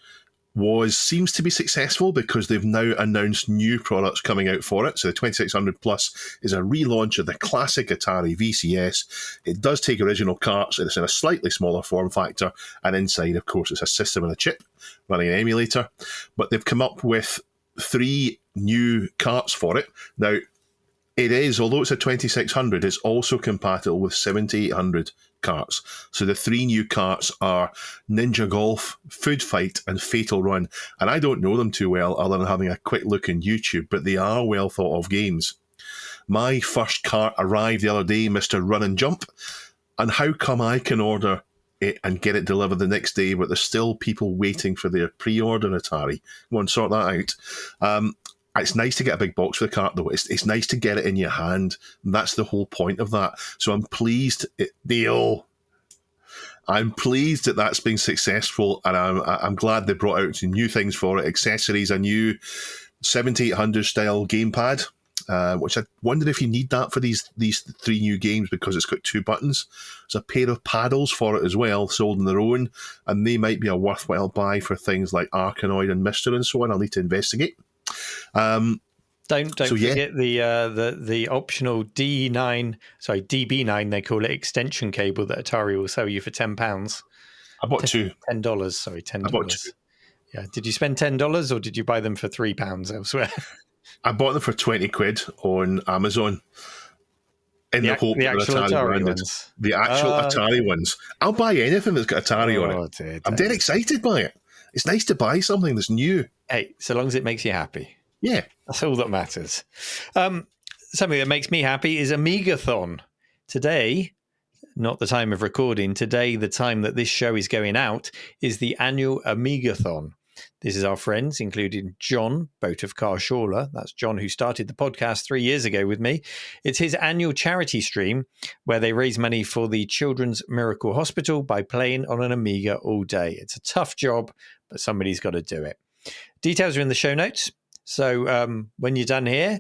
Speaker 6: seems to be successful because they've now announced new products coming out for it. So the 2600 Plus is a relaunch of the classic Atari VCS. It does take original carts, and it's in a slightly smaller form factor, and inside, of course, it's a system and a chip running an emulator. But they've come up with 3 new carts for it. Now, it is, although it's a 2600, it's also compatible with 7800 carts. So the 3 new carts are Ninja Golf, Food Fight, and Fatal Run. And I don't know them too well other than having a quick look on YouTube, but they are well thought of games. My first cart arrived the other day, Mr. Run and Jump. And how come I can order it and get it delivered the next day, but there's still people waiting for their pre-order Atari? Go and sort that out. It's nice to get a big box for the cart, though. It's nice to get it in your hand. That's the whole point of that. So I'm pleased, Neil. I'm pleased that that's been successful, and I'm glad they brought out some new things for it. Accessories, a new 7800 style gamepad, which I wondered if you need that for these 3 new games, because it's got 2 buttons. There's a pair of paddles for it as well, sold on their own, and they might be a worthwhile buy for things like Arkanoid and Mister and so on. I'll need to investigate.
Speaker 1: Don't forget the optional DB9 they call it, extension cable that Atari will sell you for £10.
Speaker 6: I bought 2.
Speaker 1: $10. Sorry, $10.
Speaker 6: I bought 2.
Speaker 1: Yeah. Did you spend $10 or did you buy them for £3 elsewhere?
Speaker 6: I bought them for 20 quid on Amazon in the hope
Speaker 1: the
Speaker 6: that
Speaker 1: actual Atari ones.
Speaker 6: The actual Atari ones. I'll buy anything that's got Atari on it.
Speaker 1: Dear,
Speaker 6: I'm dead excited by it. It's nice to buy something that's new.
Speaker 1: Hey, so long as it makes you happy.
Speaker 6: Yeah.
Speaker 1: That's all that matters. Something that makes me happy is Amigathon. Today, not the time of recording, today, the time that this show is going out, is the annual Amigathon. This is our friends, including John, Boat of Carshaller. That's John who started the podcast 3 years ago with me. It's his annual charity stream where they raise money for the Children's Miracle Hospital by playing on an Amiga all day. It's a tough job, but somebody's got to do it. Details are in the show notes. So when you're done here,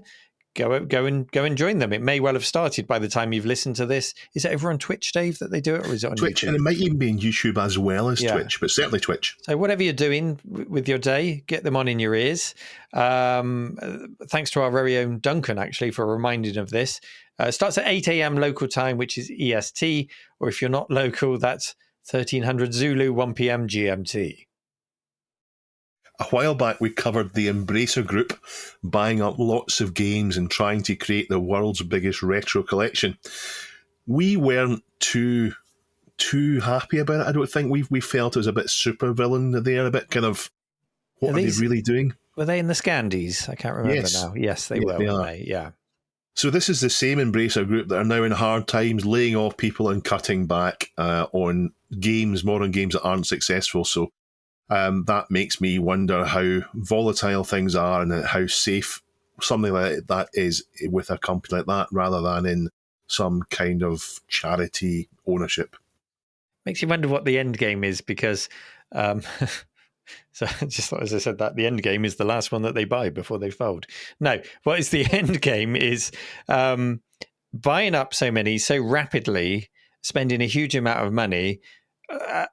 Speaker 1: go and join them. It may well have started by the time you've listened to this. Is it over on Twitch, Dave, that they do it, or is it on
Speaker 6: Twitch?
Speaker 1: YouTube?
Speaker 6: And it might even be on YouTube as well as Twitch, but certainly Twitch.
Speaker 1: So whatever you're doing with your day, get them on in your ears. Thanks to our very own Duncan, actually, for reminding of this. It starts at 8 a.m. local time, which is EST, or if you're not local, that's 1300 Zulu, 1 p.m. GMT.
Speaker 6: A while back, we covered the Embracer Group buying up lots of games and trying to create the world's biggest retro collection. We weren't too happy about it. I don't think we felt it was a bit supervillain there, a bit kind of, what are they really doing?
Speaker 1: Were they in the Scandies? I can't remember now. Yes, they were. Yeah.
Speaker 6: So this is the same Embracer Group that are now in hard times, laying off people and cutting back on games, modern games that aren't successful. So that makes me wonder how volatile things are and how safe something like that is with a company like that rather than in some kind of charity ownership.
Speaker 1: Makes you wonder what the end game is, because so just as I said that, the end game is the last one that they buy before they fold. No, what is the end game is buying up so many so rapidly, spending a huge amount of money,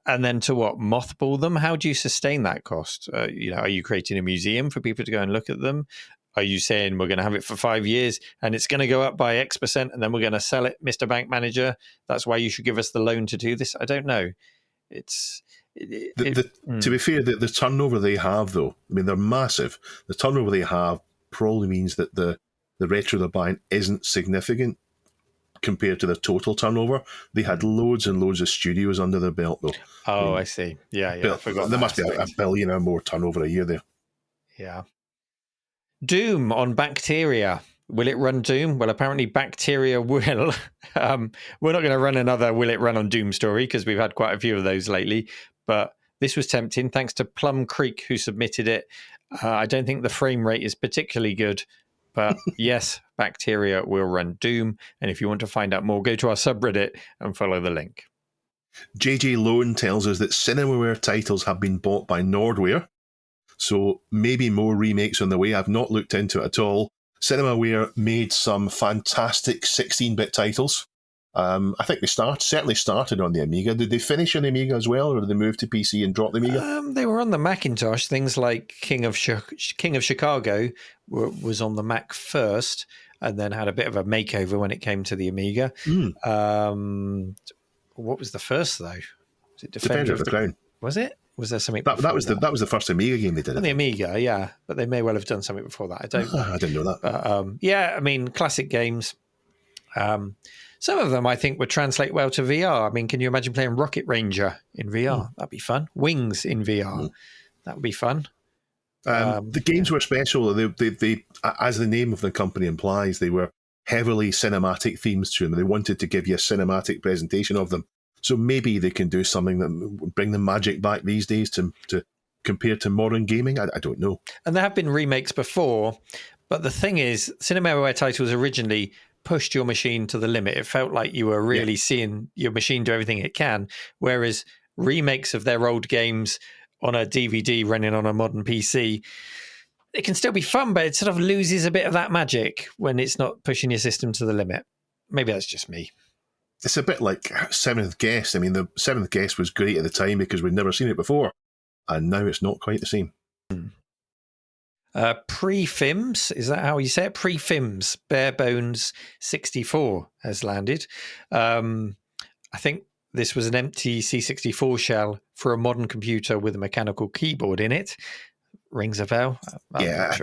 Speaker 1: and then to mothball them? How do you sustain that cost? Are you creating a museum for people to go and look at them? Are you saying we're going to have it for 5 years and it's going to go up by X% and then we're going to sell it, Mr. Bank Manager? That's why you should give us the loan to do this. I don't know.
Speaker 6: To be fair, the turnover they have, though, I mean, they're massive. The turnover they have probably means that the retro they're buying isn't significant compared to their total turnover. They had loads and loads of studios under their belt, though.
Speaker 1: Oh, I see. Yeah. I forgot
Speaker 6: there must be a billion or more turnover a year there.
Speaker 1: Yeah. Doom on Bacteria. Will it run Doom? Well, apparently Bacteria will. We're not going to run another Will It Run on Doom story because we've had quite a few of those lately. But this was tempting, thanks to Plum Creek, who submitted it. I don't think the frame rate is particularly good. But yes, Bacteria will run Doom. And if you want to find out more, go to our subreddit and follow the link.
Speaker 6: JJ Lone tells us that Cinemaware titles have been bought by Nordware. So maybe more remakes on the way. I've not looked into it at all. Cinemaware made some fantastic 16-bit titles. I think they certainly started on the Amiga. Did they finish on the Amiga as well, or did they move to PC and drop the Amiga?
Speaker 1: They were on the Macintosh. Things like King of Chicago was on the Mac first, and then had a bit of a makeover when it came to the Amiga. What was the first, though? Was it
Speaker 6: Defender of the Crown?
Speaker 1: Was it? Was there something?
Speaker 6: That was the first Amiga game they did.
Speaker 1: On the Amiga, yeah, but they may well have done something before that.
Speaker 6: I didn't know that.
Speaker 1: But, I mean, classic games. Some of them I think would translate well to VR. I mean, can you imagine playing Rocket Ranger in VR? That'd be fun. Wings in VR. That would be fun.
Speaker 6: The games were special. They, as the name of the company implies, they were heavily cinematic themes to them. They wanted to give you a cinematic presentation of them. So maybe they can do something that would bring the magic back these days to compare to modern gaming. I don't know. And
Speaker 1: there have been remakes before, but the thing is, Cinemaware titles originally pushed your machine to the limit. It felt like you were really seeing your machine do everything it can, whereas remakes of their old games on a DVD running on a modern PC, it can still be fun, but it sort of loses a bit of that magic when it's not pushing your system to the limit. Maybe that's just me.
Speaker 6: It's a bit like Seventh Guest. I mean, the Seventh Guest was great at the time because we'd never seen it before, and now it's not quite the same.
Speaker 1: Pre-FIMS, is that how you say it? Pre-FIMS, Bare Bones 64 has landed. I think this was an empty C64 shell for a modern computer with a mechanical keyboard in it. Rings a bell.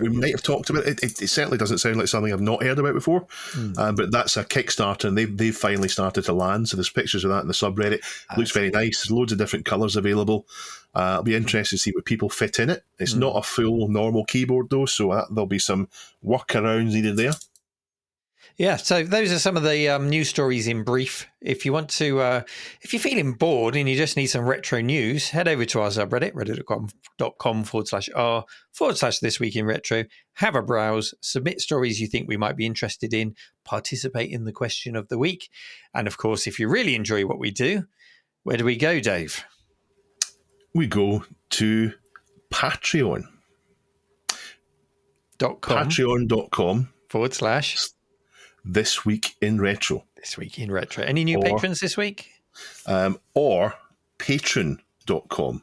Speaker 6: We might have talked about it. It certainly doesn't sound like something I've not heard about before, but that's a Kickstarter, and they've finally started to land. So there's pictures of that in the subreddit. Looks very nice. There's loads of different colours available. I'll be interested to see what people fit in it. It's not a full normal keyboard though, so there'll be some workarounds needed there.
Speaker 1: Yeah, so those are some of the news stories in brief. If you want to, if you're feeling bored and you just need some retro news, head over to our subreddit, reddit.com/r/this week in retro. Have a browse, submit stories you think we might be interested in, participate in the question of the week. And of course, if you really enjoy what we do, where do we go, Dave?
Speaker 6: We go to Patreon. Patreon.com
Speaker 1: /
Speaker 6: This Week in Retro.
Speaker 1: This Week in Retro. Any new patrons this week?
Speaker 6: Or patron.com.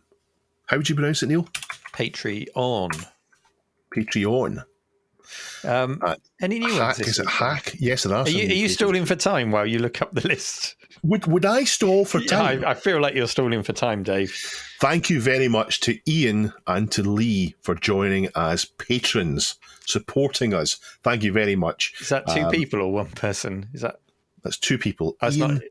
Speaker 6: How would you pronounce it, Neil?
Speaker 1: Patreon. Any new ones this
Speaker 6: Is it
Speaker 1: week?
Speaker 6: Hack? Yes, there are.
Speaker 1: Are you stalling for time while you look up the list?
Speaker 6: Would I stall for time?
Speaker 1: Yeah, I feel like you're stalling for time, Dave.
Speaker 6: Thank you very much to Ian and to Lee for joining as patrons, supporting us. Thank you very much.
Speaker 1: Is that two people or one person?
Speaker 6: That's two people.
Speaker 1: That's
Speaker 6: Ian,
Speaker 1: not...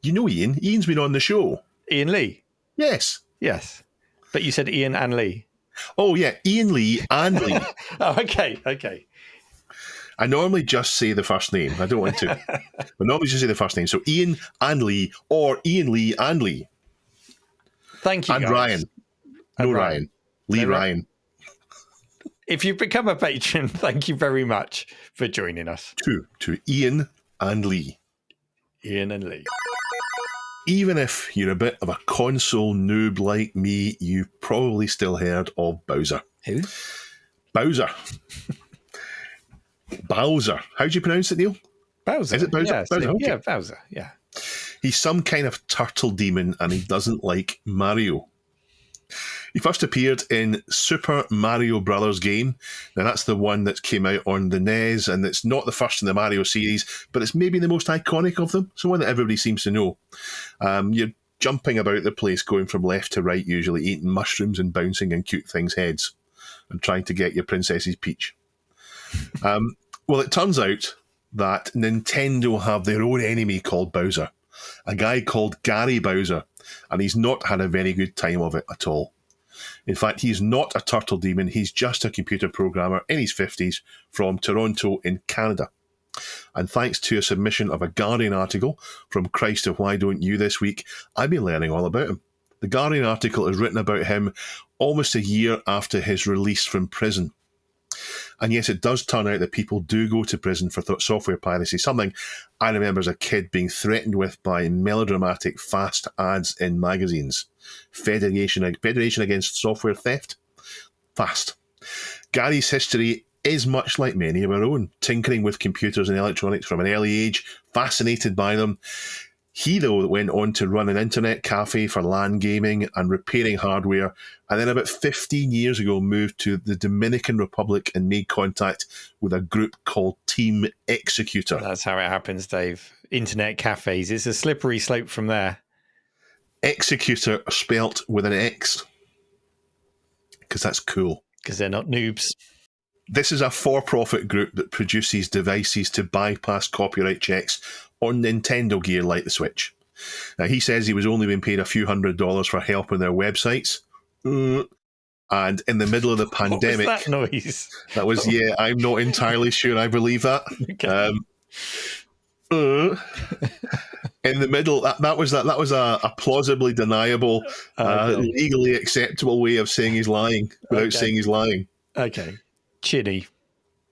Speaker 6: You know Ian. Ian's been on the show.
Speaker 1: Ian Lee?
Speaker 6: Yes.
Speaker 1: Yes. But you said Ian and Lee.
Speaker 6: Oh, yeah. Ian Lee and Lee.
Speaker 1: Oh, okay.
Speaker 6: I normally just say the first name. I don't want to. But normally just say the first name. So Ian and Lee, or Ian Lee and Lee.
Speaker 1: Thank you,
Speaker 6: and
Speaker 1: guys.
Speaker 6: Ryan.
Speaker 1: And
Speaker 6: Ryan. Lee Ryan.
Speaker 1: If you become a patron, thank you very much for joining us.
Speaker 6: To Ian and Lee.
Speaker 1: Ian and Lee.
Speaker 6: Even if you're a bit of a console noob like me, you've probably still heard of Bowser.
Speaker 1: Who?
Speaker 6: Bowser. Bowser. How do you pronounce it, Neil?
Speaker 1: Bowser.
Speaker 6: Is it Bowser?
Speaker 1: Yeah,
Speaker 6: Bowser? Okay.
Speaker 1: Yeah, Bowser. Yeah.
Speaker 6: He's some kind of turtle demon and he doesn't like Mario. He first appeared in Super Mario Brothers game. Now, that's the one that came out on the NES, and it's not the first in the Mario series, but it's maybe the most iconic of them. It's the one that everybody seems to know. You're jumping about the place, going from left to right, usually eating mushrooms and bouncing in cute things' heads and trying to get your Princess's Peach. Well, it turns out that Nintendo have their own enemy called Bowser, a guy called Gary Bowser, and he's not had a very good time of it at all. In fact, he's not a turtle demon, he's just a computer programmer in his 50s from Toronto in Canada. And thanks to a submission of a Guardian article from Christ of Why Don't You this week, I've been learning all about him. The Guardian article is written about him almost a year after his release from prison. And yes, it does turn out that people do go to prison for software piracy, something I remember as a kid being threatened with by melodramatic fast ads in magazines. Federation Against Software Theft. Fast. Gary's history is much like many of our own, tinkering with computers and electronics from an early age, fascinated by them. He, though, went on to run an internet cafe for LAN gaming and repairing hardware, and then about 15 years ago moved to the Dominican Republic and made contact with a group called Team Executor.
Speaker 1: That's how it happens, Dave. Internet cafes. It's a slippery slope from there.
Speaker 6: Executor spelt with an X, because that's cool.
Speaker 1: Because they're not noobs.
Speaker 6: This is a for-profit group that produces devices to bypass copyright checks on Nintendo gear like the Switch. Now, he says he was only being paid a few $100s for help on their websites. And in the middle of the pandemic...
Speaker 1: What was that noise?
Speaker 6: That was, yeah, I'm not entirely sure I believe that.
Speaker 1: Okay.
Speaker 6: In the middle, that was a plausibly deniable, legally acceptable way of saying he's lying without saying he's lying.
Speaker 1: Okay. Chinny.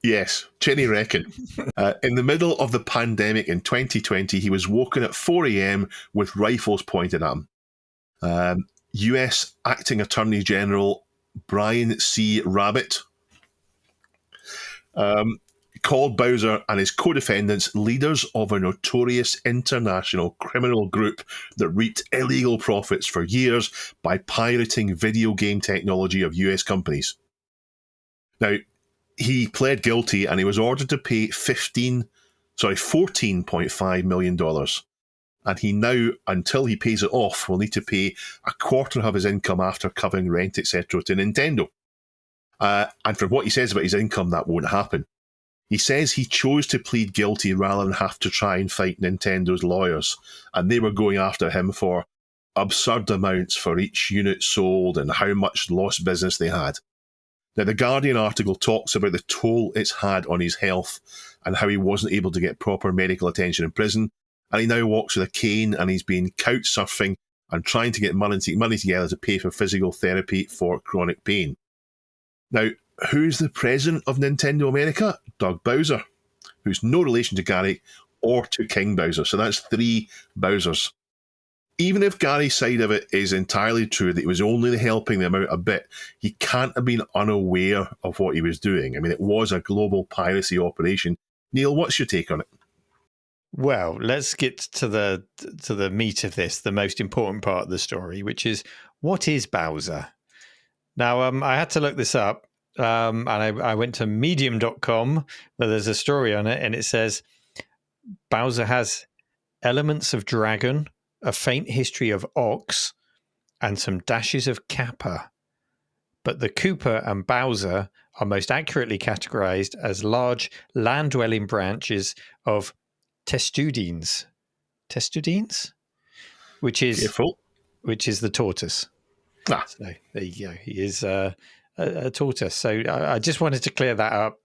Speaker 6: Yes, Chinny reckon. In the middle of the pandemic in 2020, he was woken at 4 a.m. with rifles pointed at him. US Acting Attorney General Brian C. Rabbit, Called Bowser and his co-defendants leaders of a notorious international criminal group that reaped illegal profits for years by pirating video game technology of US companies. Now, he pled guilty and he was ordered to pay $14.5 million. And he now, until he pays it off, will need to pay a quarter of his income after covering rent, etc., to Nintendo. And from what he says about his income, that won't happen. He says he chose to plead guilty rather than have to try and fight Nintendo's lawyers, and they were going after him for absurd amounts for each unit sold and how much lost business they had. Now, the Guardian article talks about the toll it's had on his health and how he wasn't able to get proper medical attention in prison, and he now walks with a cane and he's been couch surfing and trying to get money together to pay for physical therapy for chronic pain. Now, who's the president of Nintendo America? Doug Bowser, who's no relation to Gary or to King Bowser. So that's 3 Bowsers. Even if Gary's side of it is entirely true, that he was only helping them out a bit, he can't have been unaware of what he was doing. I mean, it was a global piracy operation. Neil, what's your take on it?
Speaker 1: Well, let's get to the meat of this, the most important part of the story, which is, what is Bowser? Now, I had to look this up. And I went to medium.com, where there's a story on it, and it says Bowser has elements of dragon, a faint history of ox, and some dashes of kappa. But the Koopa and Bowser are most accurately categorized as large land-dwelling branches of testudines. Testudines? Which is the tortoise.
Speaker 6: Ah.
Speaker 1: So there you go. He is a tortoise. So I just wanted to clear that up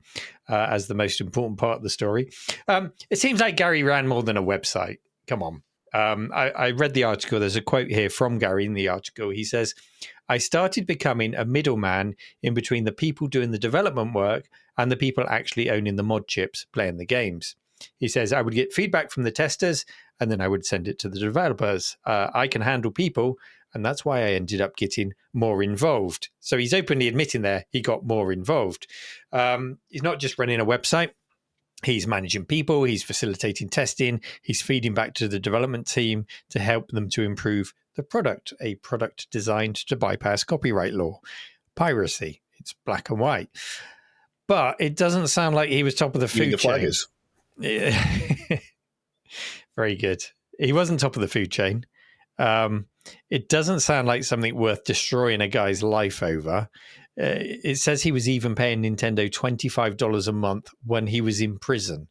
Speaker 1: as the most important part of the story. It seems like Gary ran more than a website. Come on. I read the article. There's a quote here from Gary in the article. He says, I started becoming a middleman in between the people doing the development work and the people actually owning the mod chips, playing the games. He says, I would get feedback from the testers and then I would send it to the developers. I can handle people, and that's why I ended up getting more involved. So he's openly admitting there he got more involved. He's not just running a website. He's managing people. He's facilitating testing. He's feeding back to the development team to help them to improve the product, a product designed to bypass copyright law. Piracy. It's black and white. But it doesn't sound like he was top of the food chain. Yeah. Very good. He wasn't top of the food chain. It doesn't sound like something worth destroying a guy's life over. It says he was even paying Nintendo $25 a month when he was in prison.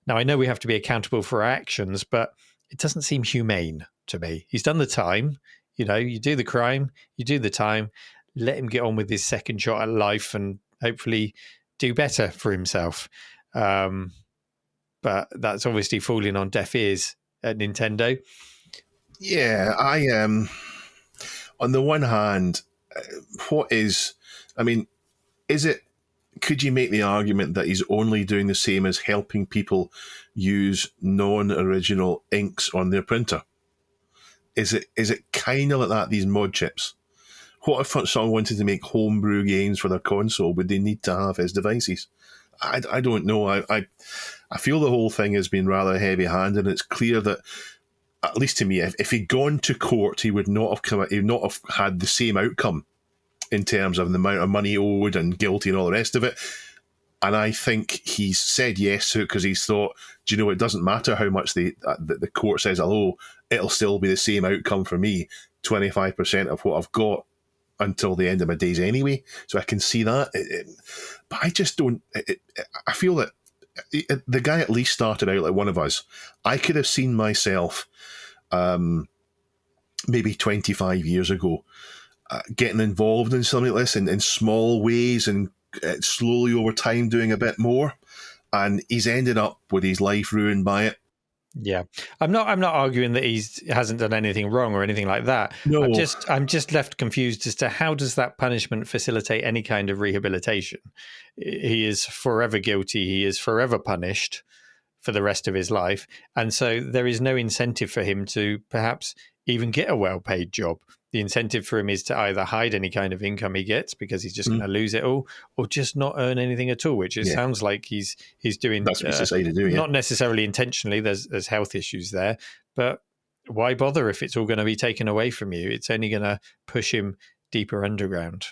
Speaker 1: Now, I know we have to be accountable for our actions, but it doesn't seem humane to me. He's done the time. You know, you do the crime, you do the time, let him get on with his second shot at life and hopefully do better for himself. But that's obviously falling on deaf ears at Nintendo.
Speaker 6: Yeah, on the one hand, could you make the argument that he's only doing the same as helping people use non-original inks on their printer? Is it kind of like that, these mod chips? What if someone wanted to make homebrew games for their console? Would they need to have his devices? I don't know. I feel the whole thing has been rather heavy-handed. It's clear that, at least to me, if he'd gone to court, he would not have had the same outcome in terms of the amount of money owed and guilty and all the rest of it. And I think he's said yes to it because he's thought, do you know, it doesn't matter how much the court says hello, it'll still be the same outcome for me, 25% of what I've got until the end of my days anyway. So I can see that. But I just don't... I feel that the guy at least started out like one of us. I could have seen myself maybe 25 years ago getting involved in something like this in small ways and slowly over time doing a bit more. And he's ended up with his life ruined by it.
Speaker 1: Yeah, I'm not arguing that he hasn't done anything wrong or anything like that.
Speaker 6: No.
Speaker 1: I'm just left confused as to how does that punishment facilitate any kind of rehabilitation? He is forever guilty. He is forever punished for the rest of his life. And so there is no incentive for him to perhaps even get a well-paid job. the incentive for him is to either hide any kind of income he gets because he's just going to lose it all, or just not earn anything at all, which it sounds like he's doing.
Speaker 6: That's what he's decided to do. Yeah.
Speaker 1: Not necessarily intentionally. There's health issues there, but why bother if it's all going to be taken away from you? It's only going to push him deeper underground.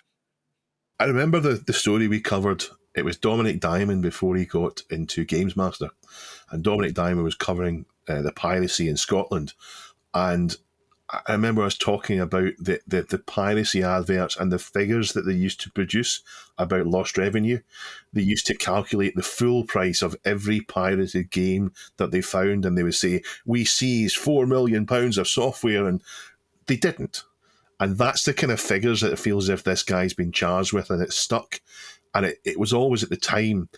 Speaker 6: I remember the story we covered. It was Dominic Diamond before he got into Games Master, and Dominic Diamond was covering the piracy in Scotland, and I remember us talking about the piracy adverts and the figures that they used to produce about lost revenue. They used to calculate the full price of every pirated game that they found, and they would say, we seized £4 million of software, and they didn't. And that's the kind of figures that it feels as if this guy's been charged with, and it's stuck. And it was always at the time,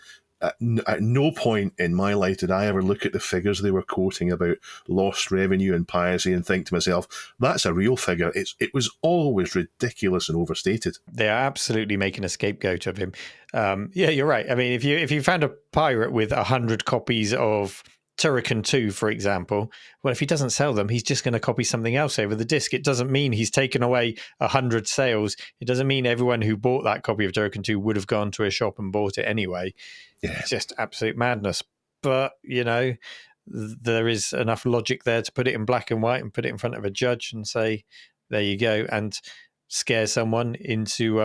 Speaker 6: at no point in my life did I ever look at the figures they were quoting about lost revenue and piracy and think to myself, that's a real figure. It was always ridiculous and overstated.
Speaker 1: They are absolutely making a scapegoat of him. Yeah, you're right. I mean, if you found a pirate with 100 copies of Turrican 2, for example, well, if he doesn't sell them, he's just going to copy something else over the disc. It doesn't mean he's taken away 100 sales. It doesn't mean everyone who bought that copy of Turrican 2 would have gone to a shop and bought it anyway. Yeah. It's just absolute madness. But, there is enough logic there to put it in black and white and put it in front of a judge and say, there you go, and scare someone into,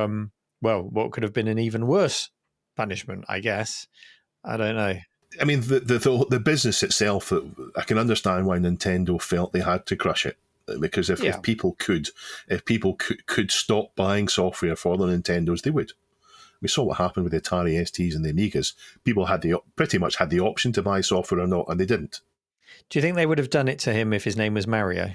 Speaker 1: what could have been an even worse punishment, I guess. I don't know.
Speaker 6: I mean, the business itself, I can understand why Nintendo felt they had to crush it, because if people could stop buying software for the Nintendos, they would. We saw what happened with the Atari STs and the Amigas. People pretty much had the option to buy software or not, and they didn't.
Speaker 1: Do you think they would have done it to him if his name was Mario?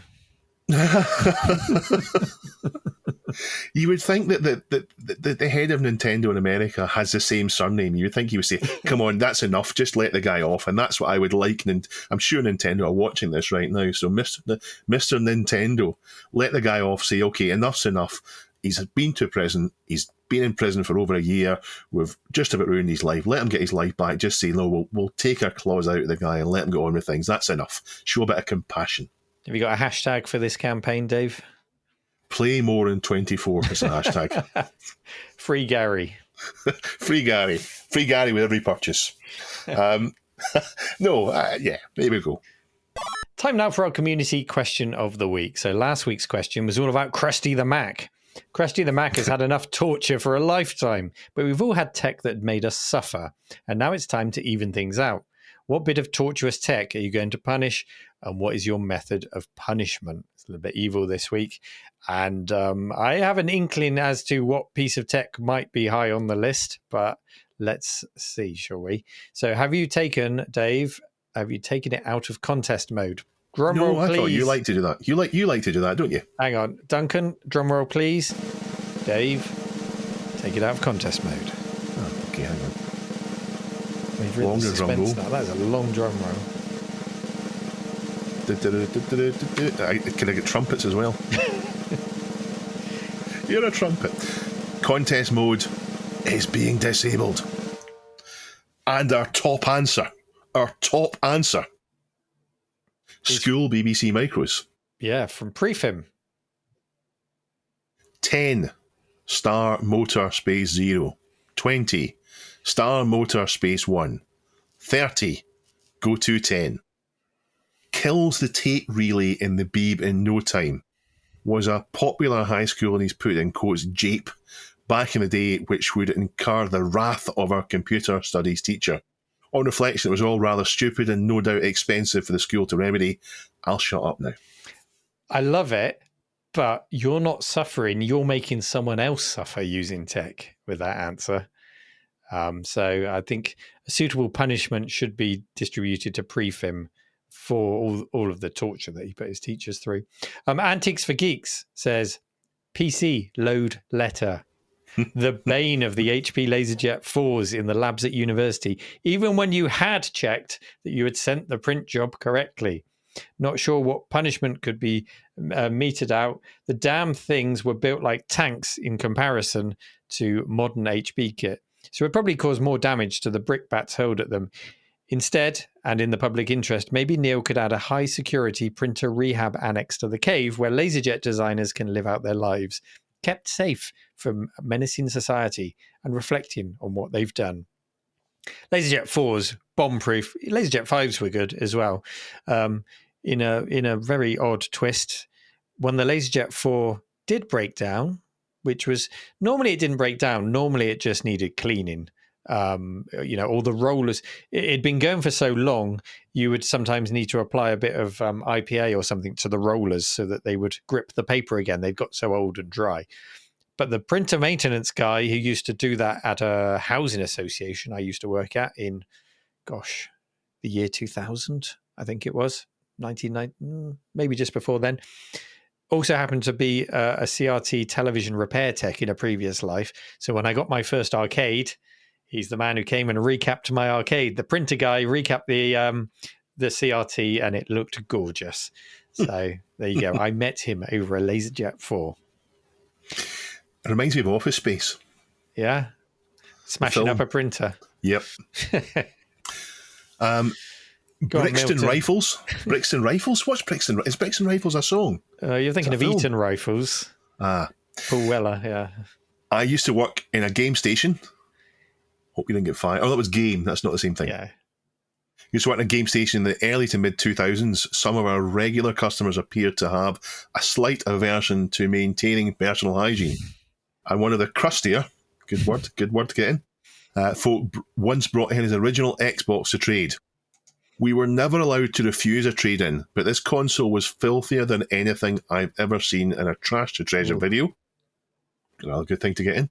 Speaker 6: You would think that the head of Nintendo in America has the same surname. You would think he would say, come on, that's enough, just let the guy off. And that's what I would like. And I'm sure Nintendo are watching this right now. So Mr. Nintendo, let the guy off, say, okay, enough's enough. He's been to prison. He's been in prison for over a year. We've just about ruined his life. Let him get his life back. Just say, no, we'll take our claws out of the guy and let him go on with things. That's enough. Show a bit of compassion.
Speaker 1: Have you got a hashtag for this campaign, Dave?
Speaker 6: Play more in 24 is a hashtag.
Speaker 1: Free Gary.
Speaker 6: Free Gary. Free Gary with every purchase. There we go.
Speaker 1: Time now for our community question of the week. So last week's question was all about Krusty the Mac. Krusty the Mac has had enough torture for a lifetime, but we've all had tech that made us suffer. And now it's time to even things out. What bit of tortuous tech are you going to punish? And what is your method of punishment? It's a little bit evil this week. And I have an inkling as to what piece of tech might be high on the list, but let's see, shall we? So Dave, have you taken it out of contest mode? Drum roll, please. I thought
Speaker 6: you like to do that. You like to do that, don't you?
Speaker 1: Hang on. Duncan, drum roll, please. Dave, take it out of contest mode.
Speaker 6: Oh, okay, hang on.
Speaker 1: We've really
Speaker 6: longer drum roll.
Speaker 1: That is a long drum roll.
Speaker 6: Can I get trumpets as well? You're a trumpet. Contest mode is being disabled. And our top answer, school BBC micros.
Speaker 1: Yeah, from Prefim.
Speaker 6: 10, star motor space 0. 20, star motor space 1. 30, go to 10. Kills the tape relay in the Beeb in no time. Was a popular high school, and he's put in quotes, jape, back in the day, which would incur the wrath of our computer studies teacher. On reflection, it was all rather stupid and no doubt expensive for the school to remedy. I'll shut up now.
Speaker 1: I love it, but you're not suffering. You're making someone else suffer using tech with that answer. So I think a suitable punishment should be distributed to Prefim for all of the torture that he put his teachers through. Antiques for Geeks says, PC load letter. The bane of the HP LaserJet 4s in the labs at university, even when you had checked that you had sent the print job correctly. Not sure what punishment could be meted out. The damn things were built like tanks in comparison to modern HP kit. So it probably caused more damage to the brickbats hurled at them. Instead, and in the public interest, maybe Neil could add a high-security printer rehab annex to the cave where laserjet designers can live out their lives, kept safe from menacing society and reflecting on what they've done. LaserJet 4's bomb-proof. LaserJet 5s were good as well. In a very odd twist, when the LaserJet 4 did break down, which was normally it didn't break down. Normally it just needed cleaning. All the rollers, it'd been going for so long, you would sometimes need to apply a bit of IPA or something to the rollers so that they would grip the paper again. They've got so old and dry. But the printer maintenance guy who used to do that at a housing association I used to work at in, the year 2000, I think it was, 1990, maybe just before then, also happened to be a CRT television repair tech in a previous life. So when I got my first arcade, he's the man who came and recapped my arcade. The printer guy recapped the CRT, and it looked gorgeous. So there you go. I met him over a LaserJet 4.
Speaker 6: It reminds me of Office Space.
Speaker 1: Yeah. Smashing up a printer.
Speaker 6: Yep. Brixton Rifles. Brixton Rifles? What's Brixton? Is Brixton Rifles a song?
Speaker 1: You're thinking of
Speaker 6: film?
Speaker 1: Eton Rifles.
Speaker 6: Ah.
Speaker 1: Paul Weller, yeah.
Speaker 6: I used to work in a game station. Hope you didn't get fired. Oh, that was Game. That's not the same thing.
Speaker 1: Yeah.
Speaker 6: Used to work in a game station in the early to mid-2000s. Some of our regular customers appeared to have a slight aversion to maintaining personal hygiene. And one of the crustier, good word to get in, folk once brought in his original Xbox to trade. We were never allowed to refuse a trade-in, but this console was filthier than anything I've ever seen in a Trash to Treasure video. Another good thing to get in.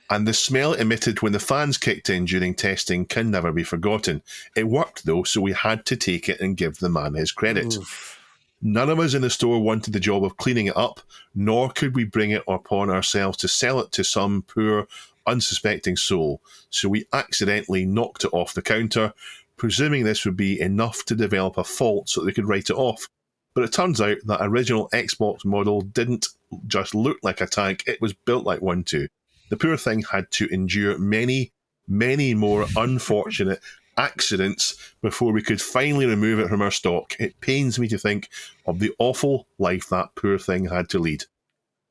Speaker 6: And the smell it emitted when the fans kicked in during testing can never be forgotten. It worked, though, so we had to take it and give the man his credit.
Speaker 1: Oof.
Speaker 6: None of us in the store wanted the job of cleaning it up, nor could we bring it upon ourselves to sell it to some poor, unsuspecting soul. So we accidentally knocked it off the counter, presuming this would be enough to develop a fault so that we could write it off. But it turns out that original Xbox model didn't just look like a tank, it was built like one too. The poor thing had to endure many, many more unfortunate accidents before we could finally remove it from our stock. It pains me to think of the awful life that poor thing had to lead.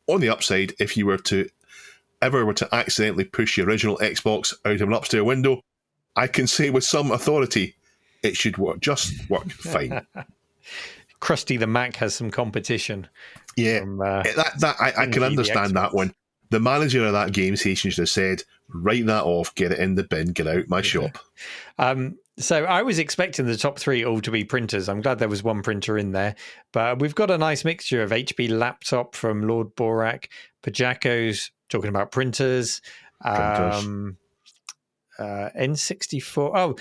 Speaker 6: On the upside, if you were to accidentally push the original Xbox out of an upstairs window, I can say with some authority, it should work fine.
Speaker 1: Krusty the Mac has some competition.
Speaker 6: Yeah,
Speaker 1: from,
Speaker 6: I can understand that one. The manager of that game station should have said, write that off, get it in the bin, get out my shop.
Speaker 1: So I was expecting the top three all to be printers. I'm glad there was one printer in there. But we've got a nice mixture of HP laptop from Lord Borak, Pajaco's talking about printers. N64. Oh,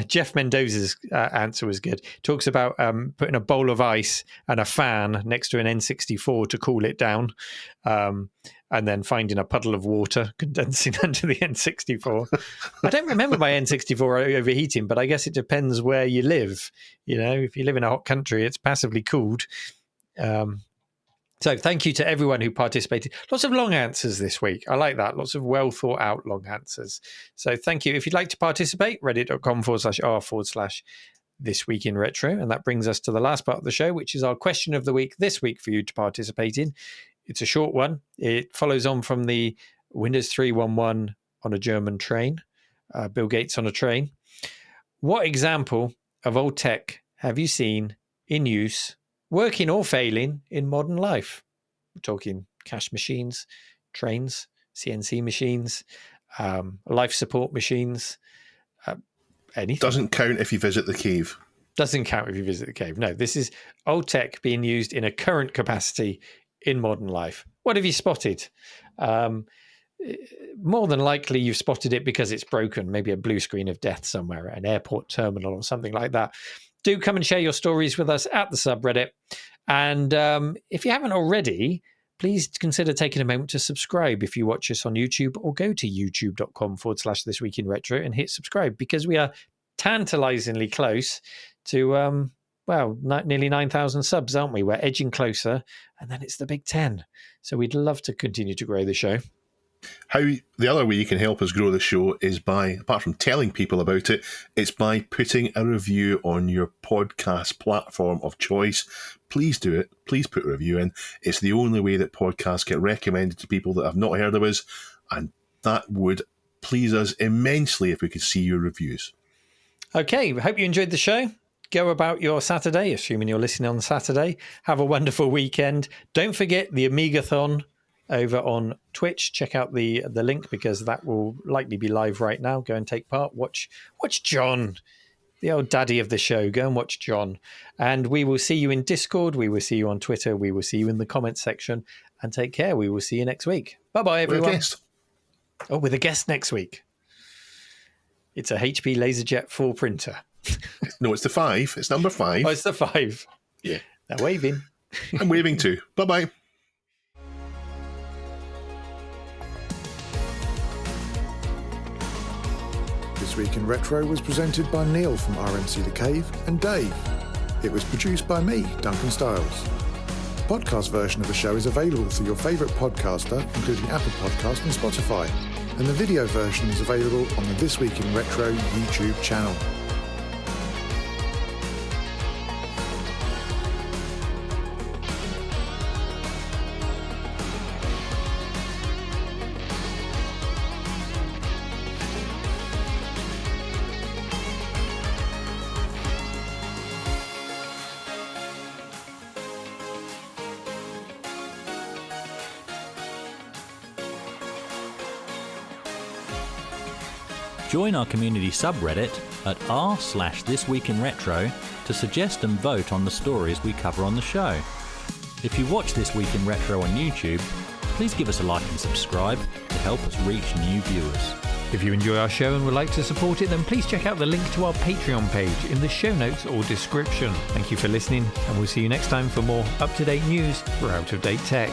Speaker 1: Jeff Mendoza's answer was good. Talks about putting a bowl of ice and a fan next to an N64 to cool it down, and then finding a puddle of water condensing under the N64. I don't remember my N64 overheating, but I guess it depends where you live. You know, if you live in a hot country, it's passively cooled. So thank you to everyone who participated. Lots of long answers this week. I like that. Lots of well thought out long answers. So thank you. If you'd like to participate, reddit.com/r/This Week in Retro. And that brings us to the last part of the show, which is our question of the week this week for you to participate in. It's a short one. It follows on from the Windows 3.1.1 on a German train, Bill Gates on a train. What example of old tech have you seen in use, working or failing, in modern life? We're talking cash machines, trains, CNC machines, life support machines, anything.
Speaker 6: Doesn't count if you visit the cave.
Speaker 1: Doesn't count if you visit the cave. No, this is old tech being used in a current capacity in modern life. What have you spotted? More than likely you've spotted it because it's broken, maybe a blue screen of death somewhere at an airport terminal or something like that. Do come and share your stories with us at the subreddit. And if you haven't already, please consider taking a moment to subscribe if you watch us on YouTube, or go to youtube.com/This Week in Retro and hit subscribe, because we are tantalizingly close to, nearly 9,000 subs, aren't we? We're edging closer, and then it's the big 10. So we'd love to continue to grow the show.
Speaker 6: How the other way you can help us grow the show is by, apart from telling people about it, it's by putting a review on your podcast platform of choice. Please do it. Please put a review in. It's the only way that podcasts get recommended to people that have not heard of us, and that would please us immensely if we could see your reviews.
Speaker 1: Okay, we hope you enjoyed the show. Go about your Saturday, assuming you're listening on Saturday. Have a wonderful weekend. Don't forget the Amigathon over on Twitch. Check out the link because that will likely be live right now. Go and take part. Watch John, the old daddy of the show. Go and watch John. And we will see you in Discord. We will see you on Twitter. We will see you in the comments section. And take care. We will see you next week. Bye-bye, everyone.
Speaker 6: With a guest.
Speaker 1: Oh, with a guest next week. It's a HP LaserJet 4 printer.
Speaker 6: No, it's the 5. It's number 5.
Speaker 1: Oh, it's the 5.
Speaker 6: Yeah.
Speaker 1: They're waving.
Speaker 6: I'm waving too. Bye-bye.
Speaker 8: This Week in Retro was presented by Neil from RMC The Cave and Dave. It was produced by me, Duncan Styles. The podcast version of the show is available through your favourite podcaster, including Apple Podcasts and Spotify. And the video version is available on the This Week in Retro YouTube channel.
Speaker 9: Join our community subreddit at r/thisweekinretro to suggest and vote on the stories we cover on the show. If you watch This Week in Retro on YouTube, please give us a like and subscribe to help us reach new viewers.
Speaker 7: If you enjoy our show and would like to support it, then please check out the link to our Patreon page in the show notes or description. Thank you for listening, and we'll see you next time for more up-to-date news for out-of-date tech.